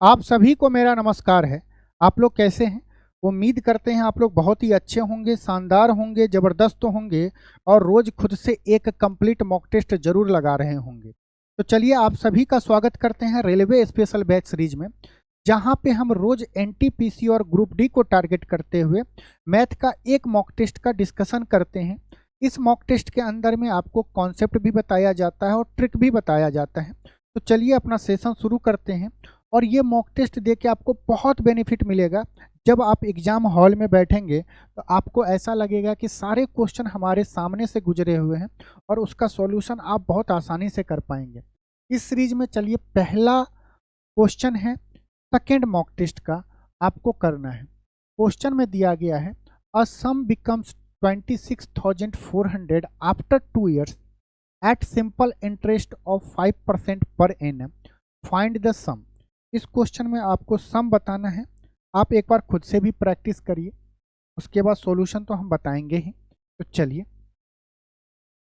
आप सभी को मेरा नमस्कार है। आप लोग कैसे हैं? उम्मीद करते हैं आप लोग बहुत ही अच्छे होंगे, शानदार होंगे, ज़बरदस्त होंगे और रोज़ खुद से एक कंप्लीट मॉक टेस्ट ज़रूर लगा रहे होंगे। तो चलिए आप सभी का स्वागत करते हैं रेलवे स्पेशल बैच सीरीज में, जहां पे हम रोज़ एनटीपीसी और ग्रुप डी को टारगेट करते हुए मैथ का एक मॉक टेस्ट का डिस्कशन करते हैं। इस मॉक टेस्ट के अंदर में आपको कॉन्सेप्ट भी बताया जाता है और ट्रिक भी बताया जाता है। तो चलिए अपना सेशन शुरू करते हैं। और ये मॉक टेस्ट दे के आपको बहुत बेनिफिट मिलेगा। जब आप एग्जाम हॉल में बैठेंगे तो आपको ऐसा लगेगा कि सारे क्वेश्चन हमारे सामने से गुजरे हुए हैं और उसका सॉल्यूशन आप बहुत आसानी से कर पाएंगे। इस सीरीज में चलिए पहला क्वेश्चन है सेकेंड मॉक टेस्ट का, आपको करना है। क्वेश्चन में दिया गया है a sum becomes 26,400 after 2 years at simple interest of 5% per annum, find the सम। इस क्वेश्चन में आपको सम बताना है। आप एक बार खुद से भी प्रैक्टिस करिए, उसके बाद सॉल्यूशन तो हम बताएंगे ही। तो चलिए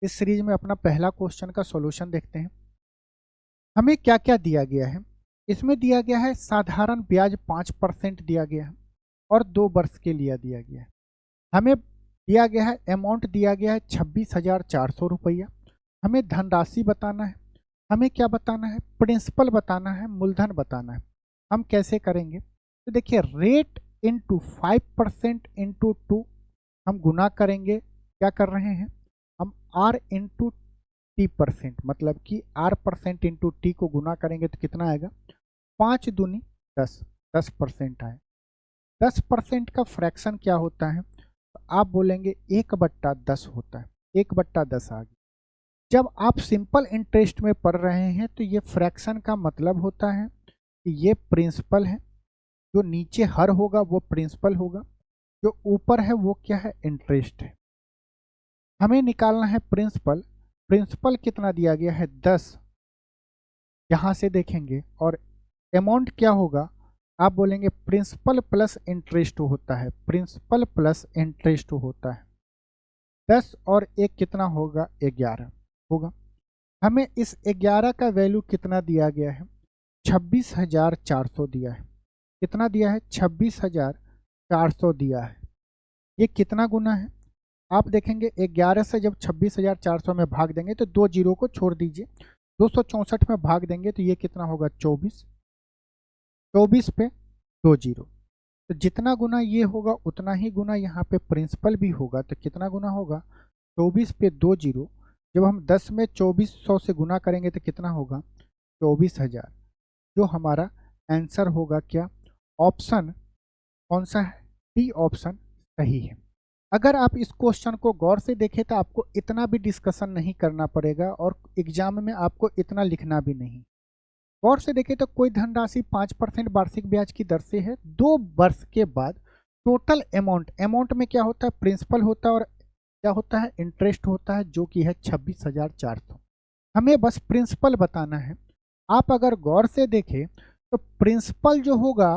इस सीरीज में अपना पहला क्वेश्चन का सॉल्यूशन देखते हैं। हमें क्या क्या दिया गया है। इसमें दिया गया है साधारण ब्याज 5% दिया गया है और 2 वर्ष के लिए दिया गया है। हमें दिया गया है अमाउंट दिया गया है 26,400 रुपया। हमें धनराशि बताना है। हमें क्या बताना है? प्रिंसिपल बताना है, मूलधन बताना है। हम कैसे करेंगे? तो देखिए रेट इंटू 5% इंटू 2 हम गुना करेंगे। क्या कर रहे हैं हम? आर इंटू टी परसेंट, मतलब कि आर परसेंट इंटू टी को गुना करेंगे तो कितना आएगा? 5 दूनी 10, 10% आए। 10% का फ्रैक्शन क्या होता है? तो आप बोलेंगे 1/10 होता है। 1/10 आ गया। जब आप सिंपल इंटरेस्ट में पढ़ रहे हैं तो ये फ्रैक्शन का मतलब होता है कि ये प्रिंसिपल है। जो नीचे हर होगा वो प्रिंसिपल होगा, जो ऊपर है वो क्या है? इंटरेस्ट है। हमें निकालना है प्रिंसिपल। प्रिंसिपल कितना दिया गया है? 10। यहाँ से देखेंगे। और अमाउंट क्या होगा? आप बोलेंगे प्रिंसिपल प्लस इंटरेस्ट होता है। प्रिंसिपल प्लस इंटरेस्ट होता है। 10 और 1 कितना होगा? 11 होगा। हमें इस 11 का वैल्यू कितना दिया गया है? 26,400 दिया है। कितना दिया है? 26,400 दिया है। ये कितना गुना है? आप देखेंगे 11 से जब 26,400 में भाग देंगे तो 2 जीरो को छोड़ दीजिए। 264 में भाग देंगे तो ये कितना होगा? 24। 24 पे 2 जीरो, तो जितना गुना ये होगा उतना ही गुना यहाँ पे प्रिंसिपल भी होगा। तो कितना गुना होगा? 24 पे 2 जीरो। जब हम 10 में 2400 से गुना करेंगे तो कितना होगा? 24,000। जो हमारा आंसर होगा क्या? ऑप्शन कौन सा है? डी ऑप्शन सही है। अगर आप इस क्वेश्चन को गौर से देखें तो आपको इतना भी डिस्कशन नहीं करना पड़ेगा और एग्जाम में आपको इतना लिखना भी नहीं। गौर से देखें तो कोई धनराशि 5% वार्षिक ब्याज की दर से है। 2 वर्ष के बाद टोटल अमाउंट, अमाउंट में क्या होता है? प्रिंसिपल होता है और क्या होता है? इंटरेस्ट होता है, जो कि है 26,400। हमें बस प्रिंसिपल बताना है। आप अगर गौर से देखें तो प्रिंसिपल जो होगा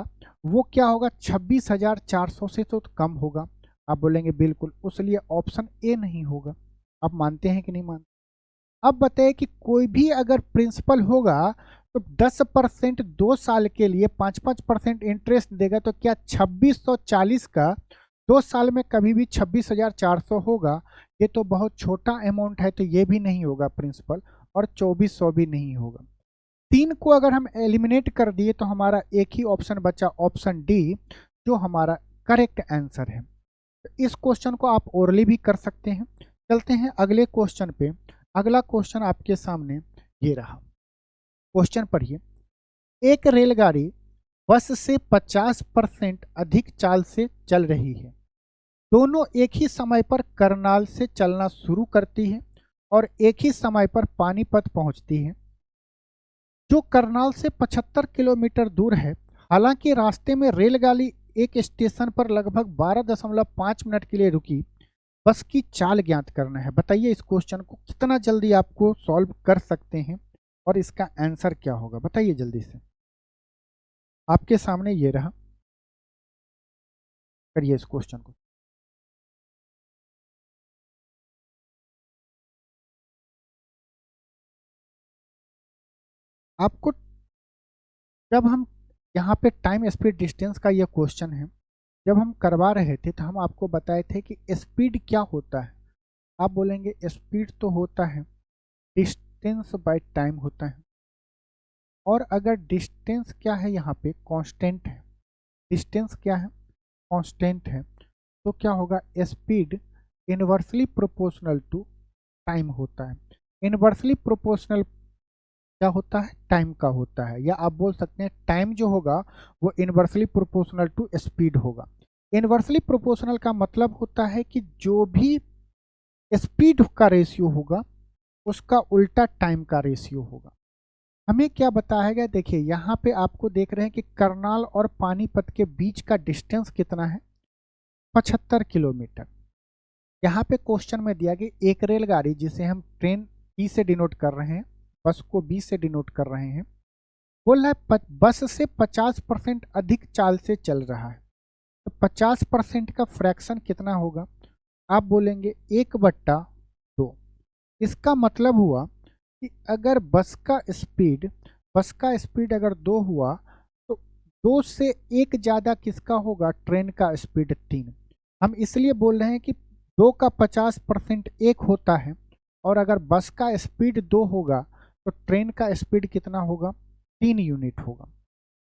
वो क्या होगा? 26,400 से तो कम होगा। आप बोलेंगे बिल्कुल, उसलिए ऑप्शन ए नहीं होगा। आप मानते हैं कि नहीं मानते? अब बताइए कि कोई भी अगर प्रिंसिपल होगा तो 10% 2 साल के लिए 5-5% इंटरेस्ट देगा, तो क्या 2640 का 2 साल में कभी भी 26,400 होगा? ये तो बहुत छोटा अमाउंट है, तो ये भी नहीं होगा प्रिंसिपल। और 2400 भी नहीं होगा। 3 को अगर हम एलिमिनेट कर दिए तो हमारा एक ही ऑप्शन बचा, ऑप्शन डी, जो हमारा करेक्ट आंसर है। तो इस क्वेश्चन को आप ओरली भी कर सकते हैं। चलते हैं अगले क्वेश्चन पे। अगला क्वेश्चन आपके सामने ये रहा। क्वेश्चन पढ़िए। एक रेलगाड़ी बस से 50% अधिक चाल से चल रही है। दोनों एक ही समय पर करनाल से चलना शुरू करती है और एक ही समय पर पानीपत पहुंचती है, जो करनाल से 75 किलोमीटर दूर है। हालांकि रास्ते में रेलगाड़ी एक स्टेशन पर लगभग 12.5 मिनट के लिए रुकी। बस की चाल ज्ञात करना है। बताइए इस क्वेश्चन को कितना जल्दी आपको सॉल्व कर सकते हैं और इसका आंसर क्या होगा? बताइए जल्दी से। आपके सामने ये रहा, करिए इस क्वेश्चन को। आपको जब हम यहाँ पे टाइम स्पीड डिस्टेंस का ये क्वेश्चन है। जब हम करवा रहे थे तो हम आपको बताए थे कि स्पीड क्या होता है। आप बोलेंगे स्पीड तो होता है डिस्टेंस बाय टाइम होता है, और अगर डिस्टेंस क्या है यहाँ पे कांस्टेंट है, डिस्टेंस क्या है कांस्टेंट है, तो क्या होगा speed inversely proportional to time होता है। इनवर्सली प्रोपोर्शनल क्या होता है टाइम का होता है, या आप बोल सकते हैं टाइम जो होगा वो इनवर्सली प्रोपोर्शनल टू स्पीड होगा। इनवर्सली प्रोपोर्शनल का मतलब होता है कि जो भी स्पीड का रेशियो होगा उसका उल्टा टाइम का रेशियो होगा। हमें क्या बताया गया, देखिए यहाँ पे आपको देख रहे हैं कि करनाल और पानीपत के बीच का डिस्टेंस कितना है 75 किलोमीटर। यहाँ पे क्वेश्चन में दिया गया एक रेलगाड़ी जिसे हम ट्रेन ई से डिनोट कर रहे हैं, बस को बी से डिनोट कर रहे हैं, बोल रहा है बस से 50% अधिक चाल से चल रहा है, तो 50% का फ्रैक्शन कितना होगा। आप बोलेंगे 1/2। इसका मतलब हुआ कि अगर बस का स्पीड अगर 2 हुआ तो 2 से 1 ज़्यादा किसका होगा ट्रेन का स्पीड 3। हम इसलिए बोल रहे हैं कि 2 का 50% 1 होता है, और अगर बस का स्पीड 2 होगा तो ट्रेन का स्पीड कितना होगा 3 यूनिट होगा।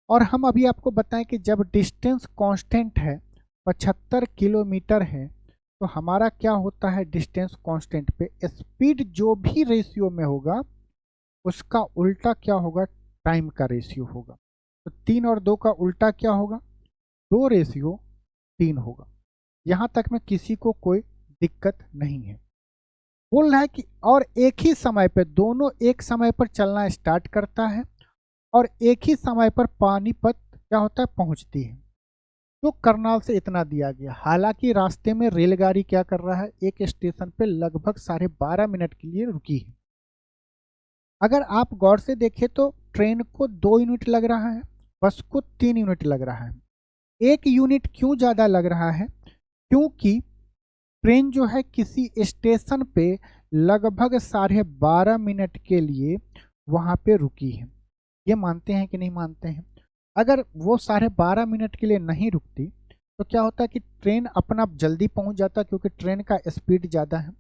और हम अभी आपको बताएं कि जब डिस्टेंस कांस्टेंट है 75 किलोमीटर है, तो हमारा क्या होता है डिस्टेंस कांस्टेंट पे स्पीड जो भी रेशियो में होगा उसका उल्टा क्या होगा टाइम का रेशियो होगा। तो 3 और 2 का उल्टा क्या होगा 2:3 होगा। यहाँ तक में किसी को कोई दिक्कत नहीं है। बोल रहा है कि और एक ही समय पे दोनों एक समय पर चलना स्टार्ट करता है और एक ही समय पर पानीपत क्या होता है पहुंचती है। तो करनाल से इतना दिया गया, हालांकि रास्ते में रेलगाड़ी क्या कर रहा है एक स्टेशन पे लगभग 12.5 मिनट के लिए रुकी है। अगर आप गौर से देखें तो ट्रेन को 2 यूनिट लग रहा है, बस को 3 यूनिट लग रहा है। 1 यूनिट क्यों ज़्यादा लग रहा है, क्योंकि ट्रेन जो है किसी स्टेशन पे लगभग 12.5 मिनट के लिए वहाँ पे रुकी है। ये मानते हैं कि नहीं मानते हैं। अगर वो 12.5 मिनट के लिए नहीं रुकती तो क्या होता है कि ट्रेन अपना जल्दी पहुँच जाता, क्योंकि ट्रेन का स्पीड ज़्यादा है।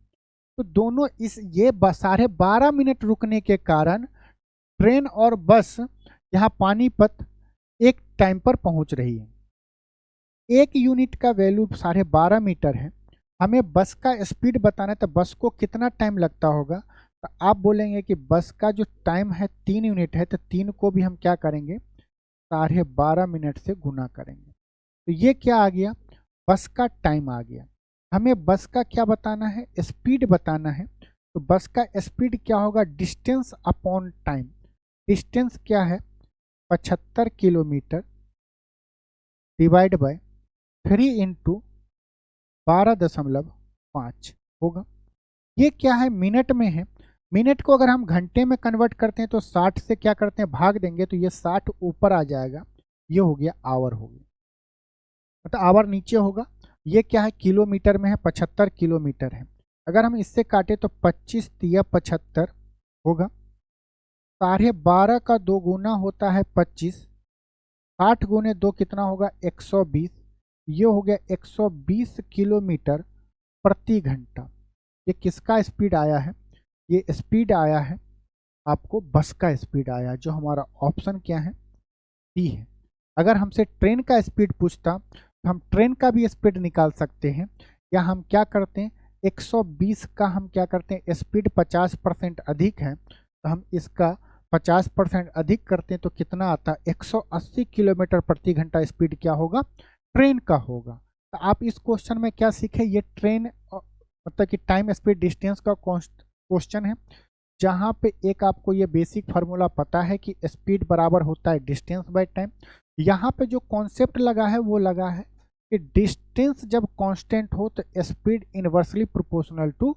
तो दोनों ये 12.5 मिनट रुकने के कारण ट्रेन और बस यहाँ पानीपत एक टाइम पर पहुँच रही है। 1 यूनिट का वैल्यू 12.5 मीटर है, हमें बस का स्पीड बताना है तो बस को कितना टाइम लगता होगा। तो आप बोलेंगे कि बस का जो टाइम है 3 यूनिट है, तो 3 को भी हम क्या करेंगे 12.5 मिनट से गुना करेंगे। तो ये क्या आ गया बस का टाइम आ गया। हमें बस का क्या बताना है स्पीड बताना है, तो बस का स्पीड क्या होगा डिस्टेंस अपॉन टाइम। डिस्टेंस क्या है 75 किलोमीटर डिवाइड बाय 3 इंटू 12.5 होगा। ये क्या है मिनट में है, मिनट को अगर हम घंटे में कन्वर्ट करते हैं तो 60 से क्या करते हैं भाग देंगे, तो ये 60 ऊपर आ जाएगा, ये हो गया आवर हो गया, मतलब आवर नीचे होगा। ये क्या है किलोमीटर में है 75 किलोमीटर है, अगर हम इससे काटे तो 25 तिया 75 होगा। 12.5 का 2 गुना होता है 25, 60 गुने 2 कितना होगा 120, ये हो गया 120 किलोमीटर प्रति घंटा। ये किसका स्पीड आया है, ये स्पीड आया है आपको बस का स्पीड आया, जो हमारा ऑप्शन क्या है डी है। अगर हमसे ट्रेन का स्पीड पूछता तो हम ट्रेन का भी स्पीड निकाल सकते हैं, या हम क्या करते हैं 120 का हम क्या करते हैं स्पीड 50% अधिक है, तो हम इसका 50% अधिक करते हैं तो कितना आता है 180 किलोमीटर प्रति घंटा स्पीड क्या होगा ट्रेन का होगा। तो आप इस क्वेश्चन में क्या सीखे, ये ट्रेन मतलब कि टाइम स्पीड डिस्टेंस का क्वेश्चन है, जहाँ पे एक आपको ये बेसिक फार्मूला पता है कि स्पीड बराबर होता है डिस्टेंस बाय टाइम। यहाँ पे जो कॉन्सेप्ट लगा है वो लगा है कि डिस्टेंस जब कांस्टेंट हो तो speed inversely proportional to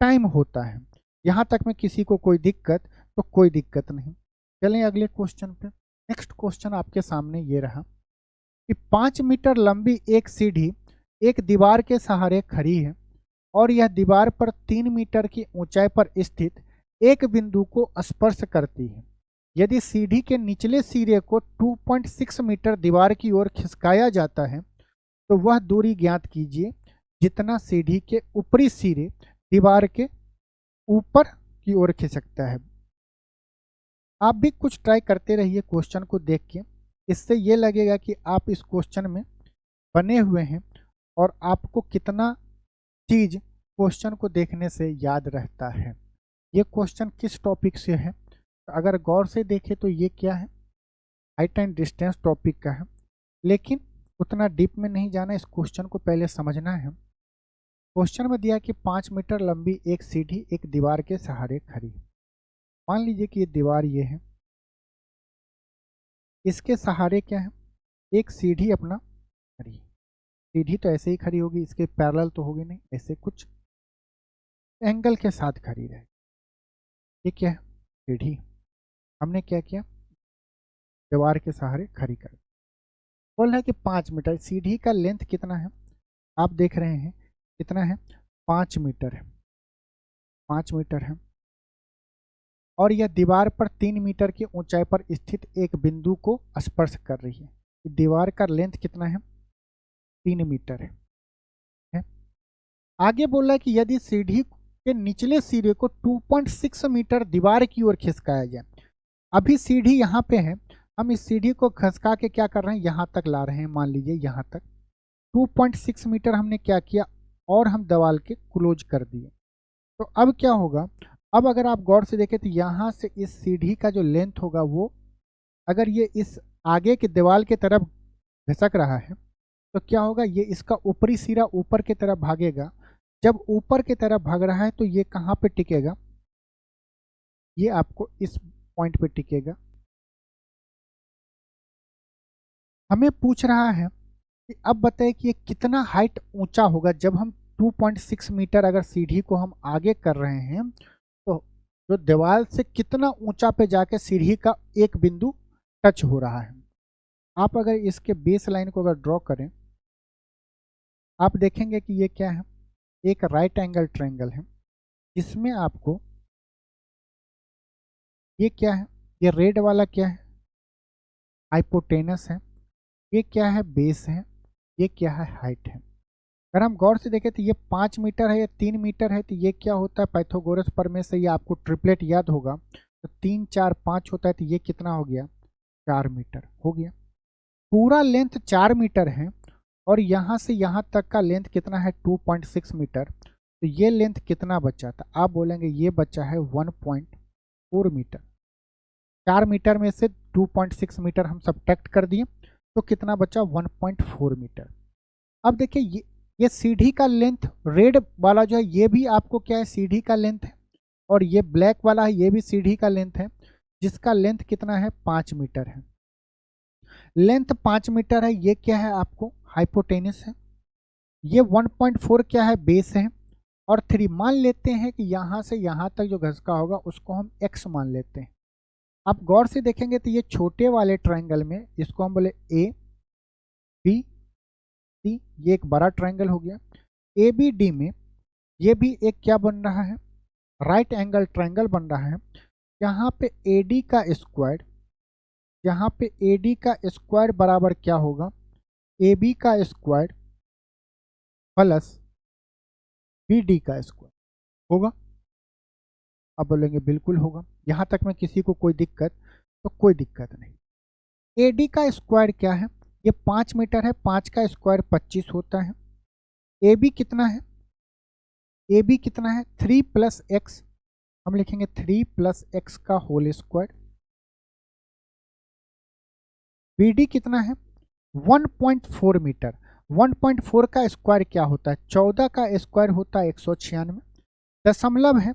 time होता है। यहाँ तक में किसी को कोई दिक्कत तो कोई दिक्कत नहीं। चलें अगले क्वेश्चन पे। नेक्स्ट क्वेश्चन आपके सामने ये रहा कि 5 मीटर लंबी एक सीढ़ी एक दीवार के सहारे खड़ी है और यह दीवार पर 3 मीटर की ऊंचाई पर स्थित एक बिंदु को स्पर्श करती है। यदि सीढ़ी के निचले सिरे को 2.6 मीटर दीवार की ओर खिसकाया जाता है तो वह दूरी ज्ञात कीजिए जितना सीढ़ी के ऊपरी सिरे दीवार के ऊपर की ओर खिसकता है। आप भी कुछ ट्राई करते रहिए क्वेश्चन को देख के, इससे ये लगेगा कि आप इस क्वेश्चन में बने हुए हैं और आपको कितना चीज क्वेश्चन को देखने से याद रहता है। ये क्वेश्चन किस टॉपिक से है, अगर गौर से देखें तो ये क्या है, हाइट एंड डिस्टेंस टॉपिक का है, लेकिन उतना डीप में नहीं जाना, इस क्वेश्चन को पहले समझना है। क्वेश्चन में दिया कि 5 मीटर लंबी एक सीढ़ी एक दीवार के सहारे खड़ी। मान लीजिए कि ये दीवार ये है, इसके सहारे क्या है, एक सीढ़ी अपना खड़ी। सीढ़ी तो ऐसे ही खड़ी होगी, इसके पैरेलल तो होगी नहीं, ऐसे कुछ एंगल के साथ खड़ी रहे। ये क्या है, सीढ़ी हमने क्या किया, दीवार के सहारे खड़ी कर। बोल रहा है कि 5 मीटर, सीढ़ी का लेंथ कितना है, आप देख रहे हैं कितना है, 5 मीटर है, 5 मीटर है, और यह दीवार पर 3 मीटर की ऊंचाई पर स्थित एक बिंदु को स्पर्श कर रही है। दीवार का लेंथ कितना है, 3 मीटर है। आगे बोला है कि यदि सीढ़ी के निचले सिरे को 2.6 मीटर दीवार की ओर खिसकाया जाए। अभी सीढ़ी यहाँ पे है, हम इस सीढ़ी को खिसका के क्या कर रहे हैं, यहाँ तक ला रहे हैं, मान लीजिए यहाँ तक 2.6 मीटर हमने क्या किया, और हम दीवार के क्लोज कर दिए। तो अब क्या होगा, अब अगर आप गौर से देखें तो यहाँ से इस सीढ़ी का जो लेंथ होगा वो, अगर ये इस आगे के दीवार के तरफ घिसक रहा है तो क्या होगा, ये इसका ऊपरी सिरा ऊपर की तरफ भागेगा। जब ऊपर की तरफ भाग रहा है तो ये कहाँ पे टिकेगा, ये आपको इस पॉइंट पे टिकेगा। हमें पूछ रहा है कि अब बताइए कि ये कितना हाइट ऊंचा होगा। जब हम 2.6 मीटर अगर सीढ़ी को हम आगे कर रहे हैं तो जो दीवार से कितना ऊंचा पे जाके सीढ़ी का एक बिंदु टच हो रहा है। आप अगर इसके बेस लाइन को अगर ड्रॉ करें, आप देखेंगे कि ये क्या है, एक राइट एंगल ट्रायंगल है, जिसमें आपको ये क्या है, ये रेड वाला क्या है, हाइपोटेनस है, ये क्या है, बेस है, ये क्या है, हाइट है। अगर हम गौर से देखें तो ये 5 मीटर है, या 3 मीटर है, तो ये क्या होता है, पाइथागोरस प्रमेय से ये आपको ट्रिपलेट याद होगा, तो 3 4 5 होता है, तो ये कितना हो गया, 4 मीटर हो गया। पूरा लेंथ 4 मीटर है और यहाँ से यहाँ तक का लेंथ कितना है, 2.6 मीटर। तो ये लेंथ कितना बचा था, आप बोलेंगे ये बचा है 1.4 मीटर। 4 मीटर में से 2.6 मीटर हम सब्ट्रैक्ट कर दिए तो कितना बचा, 1.4 मीटर। अब देखिए ये सीढ़ी का लेंथ, रेड वाला जो है ये भी आपको क्या है, सीढ़ी का लेंथ है, और ये ब्लैक वाला है ये भी सीढ़ी का लेंथ है, जिसका लेंथ कितना है, 5 मीटर है। लेंथ 5 मीटर है, ये क्या है आपको, हाइपोटेनस है। ये 1.4 क्या है, बेस है, और 3 मान लेते हैं कि यहाँ से यहाँ तक जो घसका होगा उसको हम x मान लेते हैं। आप गौर से देखेंगे तो ये छोटे वाले ट्रायंगल में, जिसको हम बोले ए बी सी, ये एक बड़ा ट्रायंगल हो गया। ए बी डी में ये भी एक क्या बन रहा है, राइट एंगल ट्रायंगल बन रहा है। यहाँ पे ए डी का स्क्वायर, यहाँ पे ए डी का स्क्वायर बराबर क्या होगा, ए बी का स्क्वायर प्लस बी डी का स्क्वायर होगा। अब बोलेंगे बिल्कुल होगा, यहाँ तक में किसी को कोई दिक्कत, तो कोई दिक्कत नहीं। ए डी का स्क्वायर क्या है, ये 5 मीटर है, 5 का स्क्वायर 25 होता है। ए बी कितना है, ए बी कितना है, 3 प्लस एक्स, हम लिखेंगे 3 प्लस एक्स का होल स्क्वायर। बी डी कितना है, 1.4 मीटर। 1.4 का स्क्वायर क्या होता है, 14 का स्क्वायर होता है 196। दशमलव है,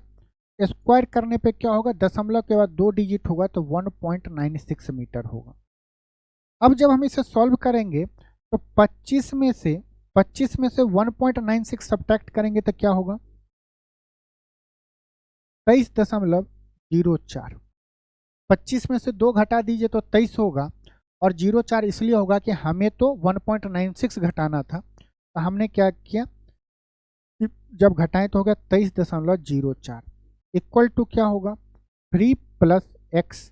स्क्वायर करने पे क्या होगा, दशमलव के बाद 2 डिजिट होगा तो 1.96 मीटर होगा। अब जब हम इसे सॉल्व करेंगे तो 25 में से 1.96 सब्ट्रैक्ट करेंगे तो क्या होगा, 23.04। 25 में से 2 घटा दीजिए तो 23 होगा, और 04 इसलिए होगा कि हमें तो 1.96 घटाना था, तो हमने क्या किया कि जब घटाएं तो होगा 23.04 इक्वल टू क्या होगा, 3 प्लस एक्स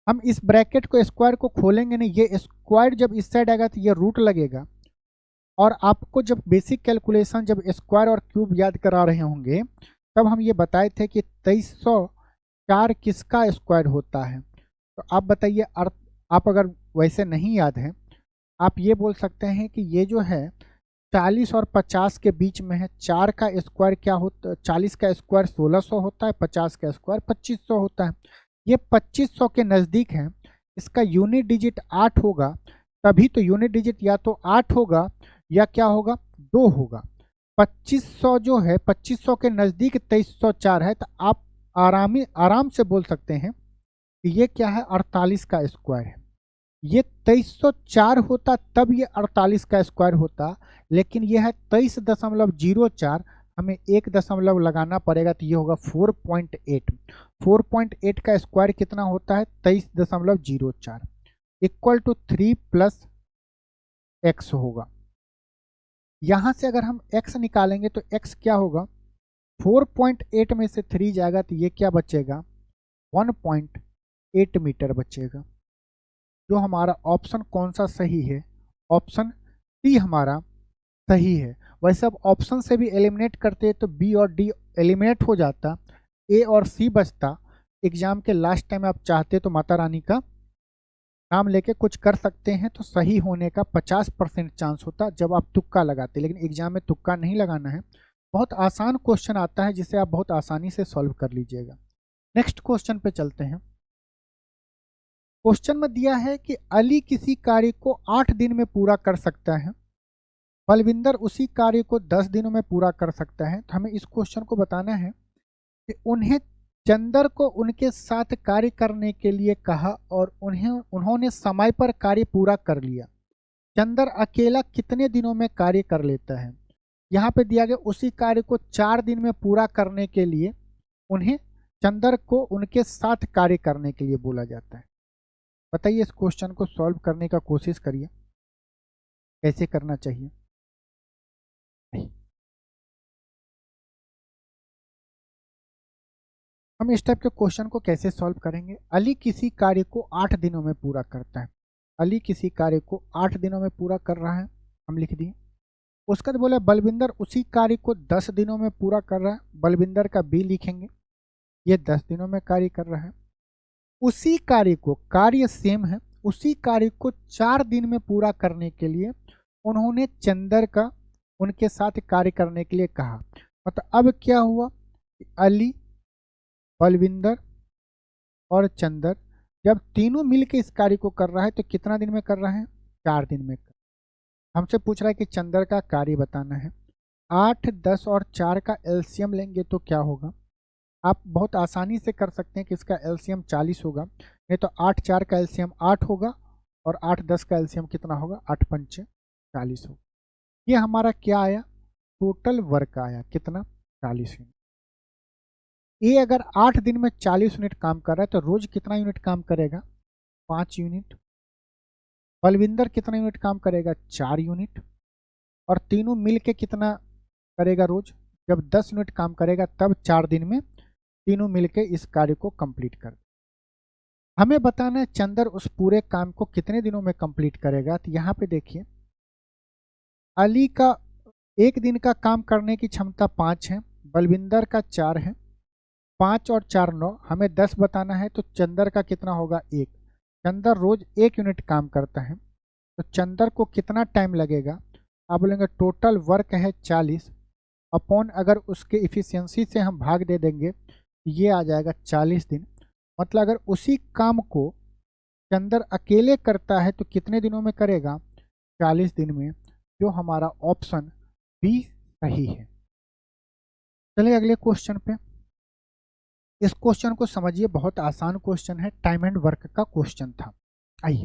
हम इस ब्रैकेट को स्क्वायर को खोलेंगे नहीं, ये स्क्वायर जब इस साइड आएगा तो ये रूट लगेगा। और आपको जब बेसिक कैलकुलेशन जब स्क्वायर और क्यूब याद करा रहे होंगे तब हम ये बताए थे कि 2304 किसका स्क्वायर होता है। तो आप बताइए, आप अगर वैसे नहीं याद है आप ये बोल सकते हैं कि ये जो है 40 और 50 के बीच में है। 4 का स्क्वायर क्या होता, 40 का स्क्वायर 1600 होता है, 50 का स्क्वायर 2500 होता है। ये 2500 के नज़दीक है, इसका यूनिट डिजिट 8 होगा, तभी तो यूनिट डिजिट या तो 8 होगा या क्या होगा 2 होगा। 2500 जो है 2500 के नज़दीक 2304 है, तो आप आराम से बोल सकते हैं कि ये क्या है 48 का स्क्वायर है। ये 2304 होता तब ये 48 का स्क्वायर होता, लेकिन ये है 23.04, हमें 1 दशमलव लगाना पड़ेगा तो ये होगा 4.8। 4.8 का स्क्वायर कितना होता है 23.04 इक्वल टू 3 प्लस एक्स होगा। यहाँ से अगर हम x निकालेंगे तो x क्या होगा, 4.8 में से 3 जाएगा तो ये क्या बचेगा 1.8 मीटर बचेगा। जो हमारा ऑप्शन कौन सा सही है, ऑप्शन सी हमारा सही है। वैसे अब ऑप्शन से भी एलिमिनेट करते तो बी और डी एलिमिनेट हो जाता, ए और सी बचता। एग्जाम के लास्ट टाइम आप चाहते तो माता रानी का नाम लेके कुछ कर सकते हैं तो सही होने का 50% चांस होता जब आप तुक्का लगाते, लेकिन एग्जाम में तुक्का नहीं लगाना है। बहुत आसान क्वेश्चन आता है जिसे आप बहुत आसानी से सॉल्व कर लीजिएगा। नेक्स्ट क्वेश्चन पे चलते हैं। क्वेश्चन में दिया है कि अली किसी कार्य को 8 दिन में पूरा कर सकता है, बलविंदर उसी कार्य को 10 दिनों में पूरा कर सकता है। तो हमें इस क्वेश्चन को बताना है कि उन्हें चंदर को उनके साथ कार्य करने के लिए कहा और उन्होंने समय पर कार्य पूरा कर लिया। चंदर अकेला कितने दिनों में कार्य कर लेता है। यहाँ पे दिया गया उसी कार्य को 4 दिन में पूरा करने के लिए उन्हें चंदर को उनके साथ कार्य करने के लिए बोला जाता है। बताइए, इस क्वेश्चन को सॉल्व करने का कोशिश करिए, कैसे करना चाहिए। हम इस टाइप के क्वेश्चन को कैसे सॉल्व करेंगे। अली किसी कार्य को 8 दिनों में पूरा करता है। अली किसी कार्य को 8 दिनों में पूरा कर रहा है, हम लिख दिए। उसका तो बोला बलविंदर उसी कार्य को 10 दिनों में पूरा कर रहा है, बलविंदर का बी लिखेंगे, ये 10 दिनों में कार्य कर रहा है। उसी कार्य को, कार्य सेम है, उसी कार्य को 4 दिन में पूरा करने के लिए उन्होंने चंदर का उनके साथ कार्य करने के लिए कहा। मतलब अब क्या हुआ, अली, बलविंदर और चंदर जब तीनों मिलकर इस कार्य को कर रहा है तो कितना दिन में कर रहा है 4 दिन में। हमसे पूछ रहा है कि चंदर का कार्य बताना है। 8, 10 और 4 का एलसीएम लेंगे तो क्या होगा। आप बहुत आसानी से कर सकते हैं कि इसका एलसीएम 40 होगा, नहीं तो 8, 4 का एलसीएम 8 होगा और 8, 10 का एलसीएम कितना होगा 8, 5, 40 होगा। ये हमारा क्या आया, टोटल वर्क आया कितना 40 यूनिट। ये अगर 8 दिन में 40 यूनिट काम कर रहा है तो रोज कितना यूनिट काम करेगा 5 यूनिट। बलविंदर कितना यूनिट काम करेगा 4 यूनिट। और तीनों मिल के कितना करेगा रोज, जब 10 यूनिट काम करेगा तब 4 दिन में तीनों मिलके इस कार्य को कंप्लीट कर। हमें बताना है चंदर उस पूरे काम को कितने दिनों में कंप्लीट करेगा। तो यहाँ पे देखिए, अली का 1 दिन का काम करने की क्षमता 5 है, बलविंदर का 4 है, 5 और 4 9, हमें 10 बताना है तो चंदर का कितना होगा 1। चंदर रोज 1 यूनिट काम करता है तो चंदर को कितना टाइम लगेगा। आप बोलेंगे टोटल वर्क है 40 अपॉन, अगर उसके इफ़िशियंसी से हम भाग दे देंगे ये आ जाएगा 40 दिन। मतलब अगर उसी काम को चंदर अकेले करता है तो कितने दिनों में करेगा 40 दिन में, जो हमारा ऑप्शन बी सही है। चलिए अगले क्वेश्चन पे। इस क्वेश्चन को समझिए, बहुत आसान क्वेश्चन है, टाइम एंड वर्क का क्वेश्चन था। आइए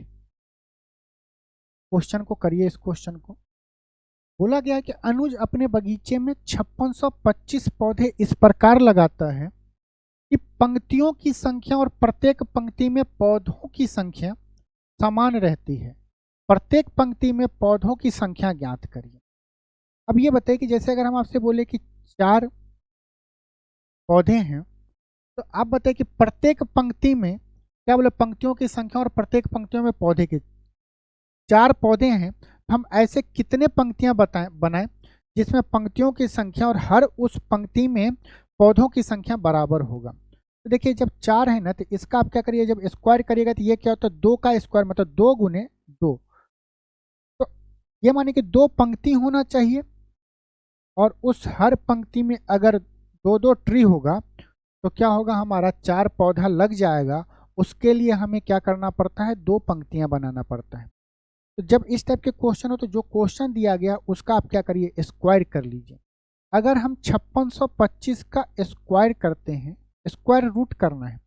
क्वेश्चन को करिए। इस क्वेश्चन को बोला गया है कि अनुज अपने बगीचे में 5625 पौधे इस प्रकार लगाता है कि पंक्तियों की संख्या और प्रत्येक पंक्ति में पौधों की संख्या समान रहती है। प्रत्येक पंक्ति में पौधों की संख्या ज्ञात करिए। अब ये बताइए कि जैसे अगर हम आपसे बोले कि 4 पौधे हैं तो आप बताइए कि प्रत्येक पंक्ति में क्या बोले, पंक्तियों की संख्या और प्रत्येक पंक्तियों में पौधे की। 4 पौधे हैं, हम ऐसे कितने पंक्तियां बनाएं जिसमें पंक्तियों की संख्या और हर उस पंक्ति में पौधों की संख्या बराबर होगा। तो देखिए जब 4 है ना, तो इसका आप क्या करिए, जब स्क्वायर करिएगा तो ये क्या होता है, 2 का स्क्वायर मतलब 2 गुने 2। तो ये माने कि 2 पंक्ति होना चाहिए और उस हर पंक्ति में अगर 2-2 ट्री होगा तो क्या होगा, हमारा 4 पौधा लग जाएगा। उसके लिए हमें क्या करना पड़ता है, 2 पंक्तियां बनाना पड़ता है। तो जब इस टाइप के क्वेश्चन हो तो जो क्वेश्चन दिया गया उसका आप क्या करिए, स्क्वायर कर लीजिए। अगर हम 5625 का स्क्वायर करते हैं, स्क्वायर रूट करना है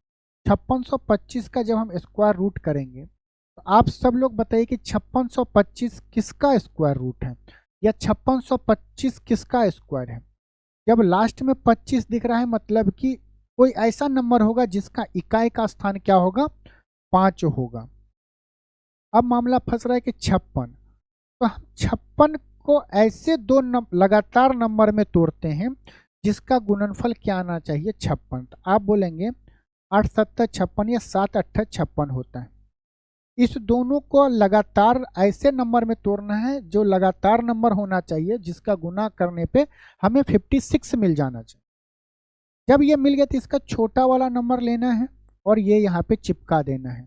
5625 का, जब हम स्क्वायर रूट करेंगे तो आप सब लोग बताइए कि 5625 किसका स्क्वायर रूट है या 5625 किसका स्क्वायर है। जब लास्ट में 25 दिख रहा है मतलब कि कोई ऐसा नंबर होगा जिसका इकाई का स्थान क्या होगा, 5 होगा। अब मामला फंस रहा है कि 56, तो हम 56 को ऐसे 2 लगातार नंबर में तोड़ते हैं जिसका गुणनफल क्या आना चाहिए, 56। तो आप बोलेंगे 8 7 56 या 7 8 56 होता है। इस दोनों को लगातार ऐसे नंबर में तोड़ना है जो लगातार नंबर होना चाहिए जिसका गुना करने पे हमें 56 मिल जाना चाहिए। जब ये मिल गया तो इसका छोटा वाला नंबर लेना है और ये यहाँ पे चिपका देना है।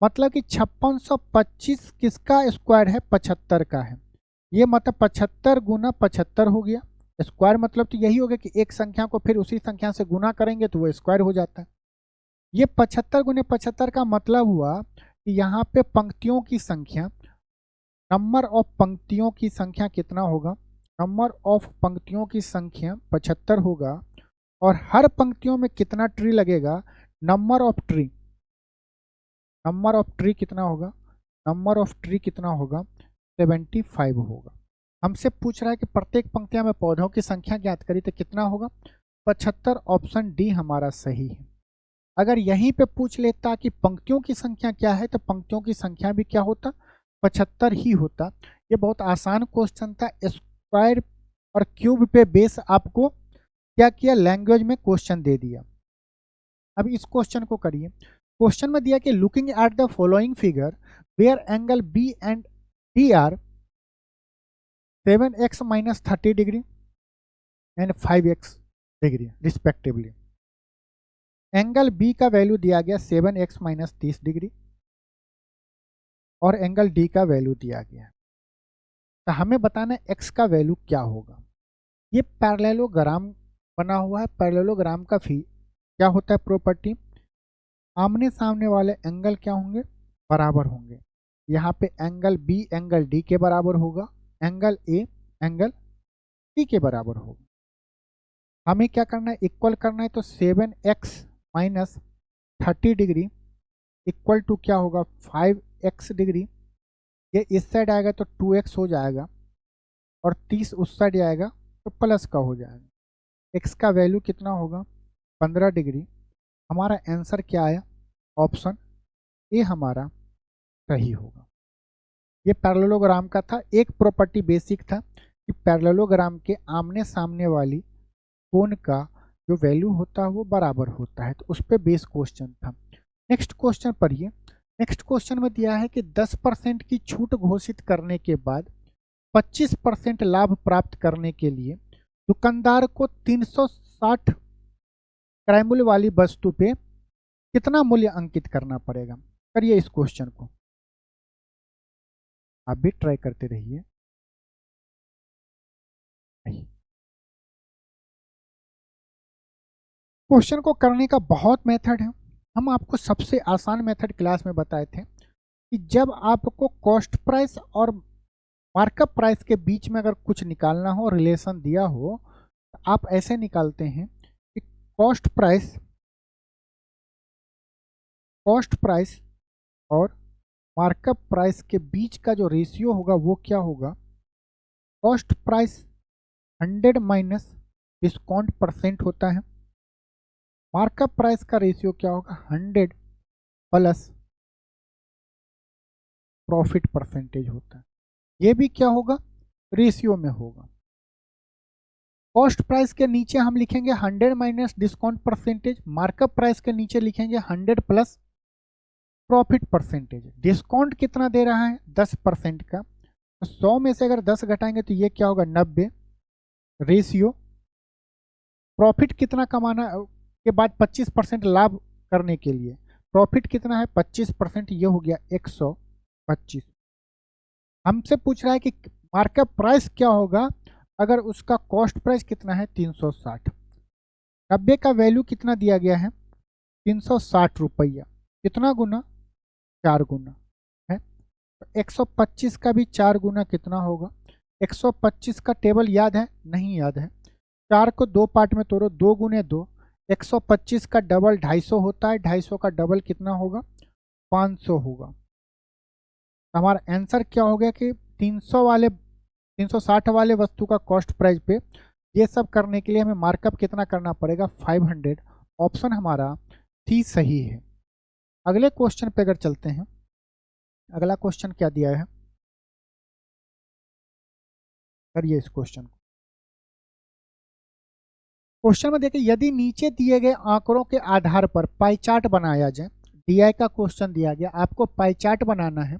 मतलब कि 5625 किसका स्क्वायर है, 75 का है। ये मतलब 75 गुना 75 हो गया। स्क्वायर मतलब तो यही हो गया कि एक संख्या को फिर उसी संख्या से गुना करेंगे तो वो स्क्वायर हो जाता है। ये 75 गुने 75 का मतलब हुआ कि यहाँ पे पंक्तियों की संख्या, नंबर ऑफ पंक्तियों की संख्या कितना होगा, नंबर ऑफ पंक्तियों की संख्या 75 होगा और हर पंक्तियों में कितना ट्री लगेगा, number of tree, number of tree कितना होगा, नंबर ऑफ ट्री कितना होगा, 75 होगा। हमसे पूछ रहा है कि प्रत्येक पंक्तियों में पौधों की संख्या ज्ञात करी तो कितना होगा, 75। ऑप्शन डी हमारा सही है। अगर यहीं पे पूछ लेता कि पंक्तियों की संख्या क्या है तो पंक्तियों की संख्या भी क्या होता, 75 ही होता। ये बहुत आसान क्वेश्चन था। स्क्वायर और क्यूब पे बेस आपको क्या किया, लैंग्वेज में क्वेश्चन दे दिया। अब इस क्वेश्चन को करिए। क्वेश्चन में दिया कि looking at the following figure where angle B and D are 7x - 30 degree and 5x degree respectively. Angle B का वैल्यू दिया गया 7x - 30 डिग्री और एंगल डी का वैल्यू दिया गया। तो हमें बताना है x का वैल्यू क्या होगा। ये पैरेललोग्राम बना हुआ है। पैरेललोग्राम का क्या होता है प्रॉपर्टी, आमने सामने वाले एंगल क्या होंगे, बराबर होंगे। यहाँ पे एंगल बी एंगल डी के बराबर होगा, एंगल ए एंगल डी के बराबर होगा। हमें क्या करना है, इक्वल करना है। तो 7x - 30 डिग्री इक्वल टू क्या होगा, 5x डिग्री। ये इस साइड आएगा तो 2x हो जाएगा और 30 उस साइड आएगा तो प्लस का हो जाएगा। x का वैल्यू कितना होगा, 15 डिग्री। हमारा आंसर क्या आया, ऑप्शन ए हमारा सही होगा। ये पैरेललोग्राम का था। एक प्रॉपर्टी बेसिक था कि पैरेललोग्राम के आमने सामने वाली कोण का जो वैल्यू होता है वो बराबर होता है। तो उस पर बेस क्वेश्चन था। नेक्स्ट क्वेश्चन पढ़िए। नेक्स्ट क्वेश्चन में दिया है कि 10% की छूट घोषित करने के बाद 25% लाभ प्राप्त करने के लिए दुकानदार को 360 क्रय मूल्य वाली वस्तु पे कितना मूल्य अंकित करना पड़ेगा। करिए इस क्वेश्चन को, आप भी ट्राई करते रहिए। क्वेश्चन को करने का बहुत मेथड है। हम आपको सबसे आसान मेथड क्लास में बताए थे कि जब आपको कॉस्ट प्राइस और मार्कअप प्राइस के बीच में अगर कुछ निकालना हो, रिलेशन दिया हो, तो आप ऐसे निकालते हैं कि कॉस्ट प्राइस और मार्कअप प्राइस के बीच का जो रेशियो होगा वो क्या होगा, cost price 100 minus discount percent होता है। मार्कअप प्राइस का रेशियो क्या होगा, 100 प्लस प्रॉफिट परसेंटेज होता है। ये भी क्या होगा, रेशियो में होगा। कॉस्ट प्राइस के नीचे हम लिखेंगे 100 minus discount percentage, markup price के नीचे लिखेंगे 100 प्लस प्रॉफिट परसेंटेज, डिस्काउंट कितना दे रहा है 10% का, तो 100 में से अगर 10 घटाएंगे तो ये क्या होगा 90 रेशियो। प्रॉफिट कितना कमाना के बाद 25% लाभ करने के लिए प्रॉफिट कितना है 25%, ये हो गया 125। हमसे पूछ रहा है कि मार्कअप प्राइस क्या होगा अगर उसका कॉस्ट प्राइस कितना है 360। 90 का वैल्यू कितना दिया गया है 360 रुपया, कितना गुना 4 गुना है, तो 125 का भी 4 गुना कितना होगा। 125 का टेबल याद है, नहीं याद है, 4 को 2 पार्ट में तोड़ो, 2 गुने 2, 125 का डबल 250 होता है, 250 का डबल कितना होगा 500 होगा। हमारा आंसर क्या हो गया कि 360 वाले वस्तु का कॉस्ट प्राइस पे ये सब करने के लिए हमें मार्कअप कितना करना पड़ेगा 500। ऑप्शन हमारा सी सही है। अगले क्वेश्चन पे अगर चलते हैं, अगला क्वेश्चन क्या दिया है, करिए इस क्वेश्चन को। क्वेश्चन में देखिए, यदि नीचे दिए गए आंकड़ों के आधार पर पाई चार्ट बनाया जाए, डीआई का क्वेश्चन दिया गया, आपको पाई चार्ट बनाना है।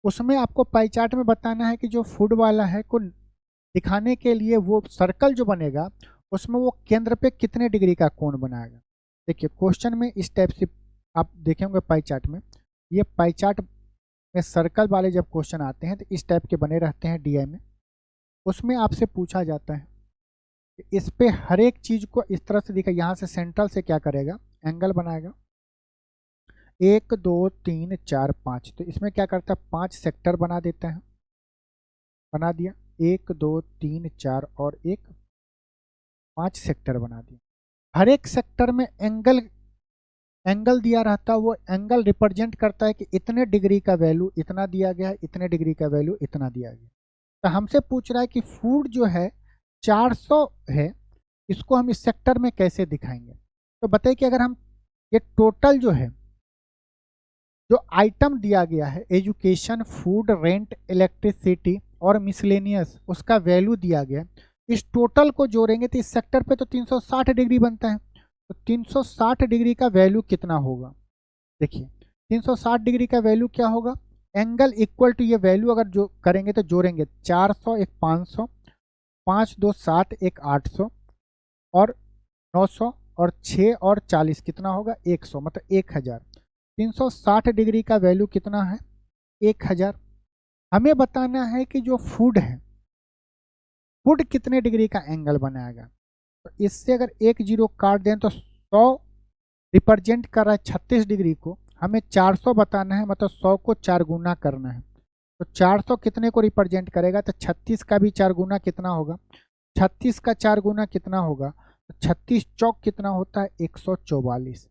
उसमें आपको पाई चार्ट में बताना है कि जो फूड वाला है को दिखाने के लिए वो सर्कल जो बनेगा उसमें वो केंद्र पे कितने डिग्री का कोण बनाएगा। देखिए क्वेश्चन में इस टाइप से आप देखेंगे पाई चार्ट में, ये पाई चार्ट में सर्कल वाले जब क्वेश्चन आते हैं तो इस टाइप के बने रहते हैं डीआई में। उसमें आपसे पूछा जाता है कि इस पे हर एक चीज को इस तरह से दिखा, यहाँ से सेंट्रल से क्या करेगा एंगल बनाएगा 1 2 3 4 5, तो इसमें क्या करता है 5 सेक्टर बना देता है, बना दिया 1 2 3 4 और 5 सेक्टर बना दिया। हर एक सेक्टर में एंगल दिया रहता है, वो एंगल रिप्रेजेंट करता है कि इतने डिग्री का वैल्यू इतना दिया गया है, इतने डिग्री का वैल्यू इतना दिया गया। तो हमसे पूछ रहा है कि फूड जो है 400 है, इसको हम इस सेक्टर में कैसे दिखाएंगे। तो बताइए कि अगर हम ये टोटल जो है जो आइटम दिया गया है एजुकेशन फूड रेंट इलेक्ट्रिसिटी और मिसलेनियस, उसका वैल्यू दिया गया, इस टोटल को जोड़ेंगे तो इस सेक्टर पे तो 360 डिग्री बनता है, तो 360 डिग्री का वैल्यू कितना होगा। देखिए 360 डिग्री का वैल्यू क्या होगा, एंगल इक्वल टू ये वैल्यू अगर जो करेंगे तो जोड़ेंगे 400 एक 500, 5 2 7 एक 800 और 900 और 6 और 40 कितना होगा 100, मतलब 1000। 360 डिग्री का वैल्यू कितना है 1000। हमें बताना है कि जो फूड है फूड कितने डिग्री का एंगल बनाएगा। तो इससे अगर 1 0 काट दें तो 100 रिप्रेजेंट कर रहा है 36 डिग्री को, हमें 400 बताना है, मतलब 100 को 4 गुना करना है। तो 400 कितने को रिप्रेजेंट करेगा, तो 36 का भी 4 गुना कितना होगा, 36 का 4 गुना कितना होगा, तो 36 चौक कितना होता है 144।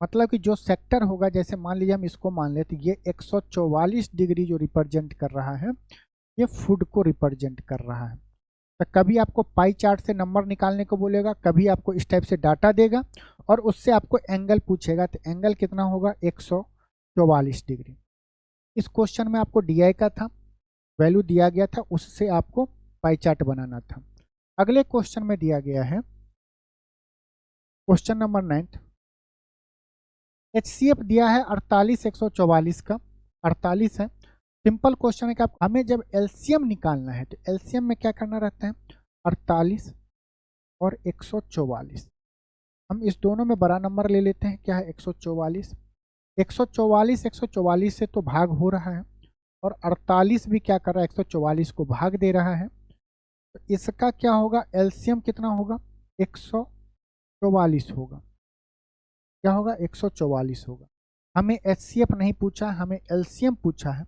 मतलब कि जो सेक्टर होगा, जैसे मान लीजिए हम इसको मान लेते, ये 144 डिग्री जो रिप्रेजेंट कर रहा है ये फूड को रिप्रेजेंट कर रहा है। तो कभी आपको पाई चार्ट से नंबर निकालने को बोलेगा, कभी आपको इस टाइप से डाटा देगा और उससे आपको एंगल पूछेगा, तो एंगल कितना होगा 144 डिग्री। इस क्वेश्चन में आपको डीआई का था वैल्यू दिया गया था, उससे आपको पाई चार्ट बनाना था। अगले क्वेश्चन में दिया गया है क्वेश्चन नंबर 9, HCF दिया है 48 144 का, 48 है। सिंपल क्वेश्चन है कि आप हमें जब एलसीएम निकालना है तो एलसीएम में क्या करना रहता है 48 और 144, हम इस दोनों में बड़ा नंबर ले लेते हैं, क्या है 144। 144 144 से तो भाग हो रहा है और 48 भी क्या कर रहा है 144 को भाग दे रहा है, तो इसका क्या होगा एलसीएम कितना होगा 144 होगा, क्या होगा 144 होगा। हमें एचसीएफ नहीं पूछा, हमें एलसीएम पूछा है।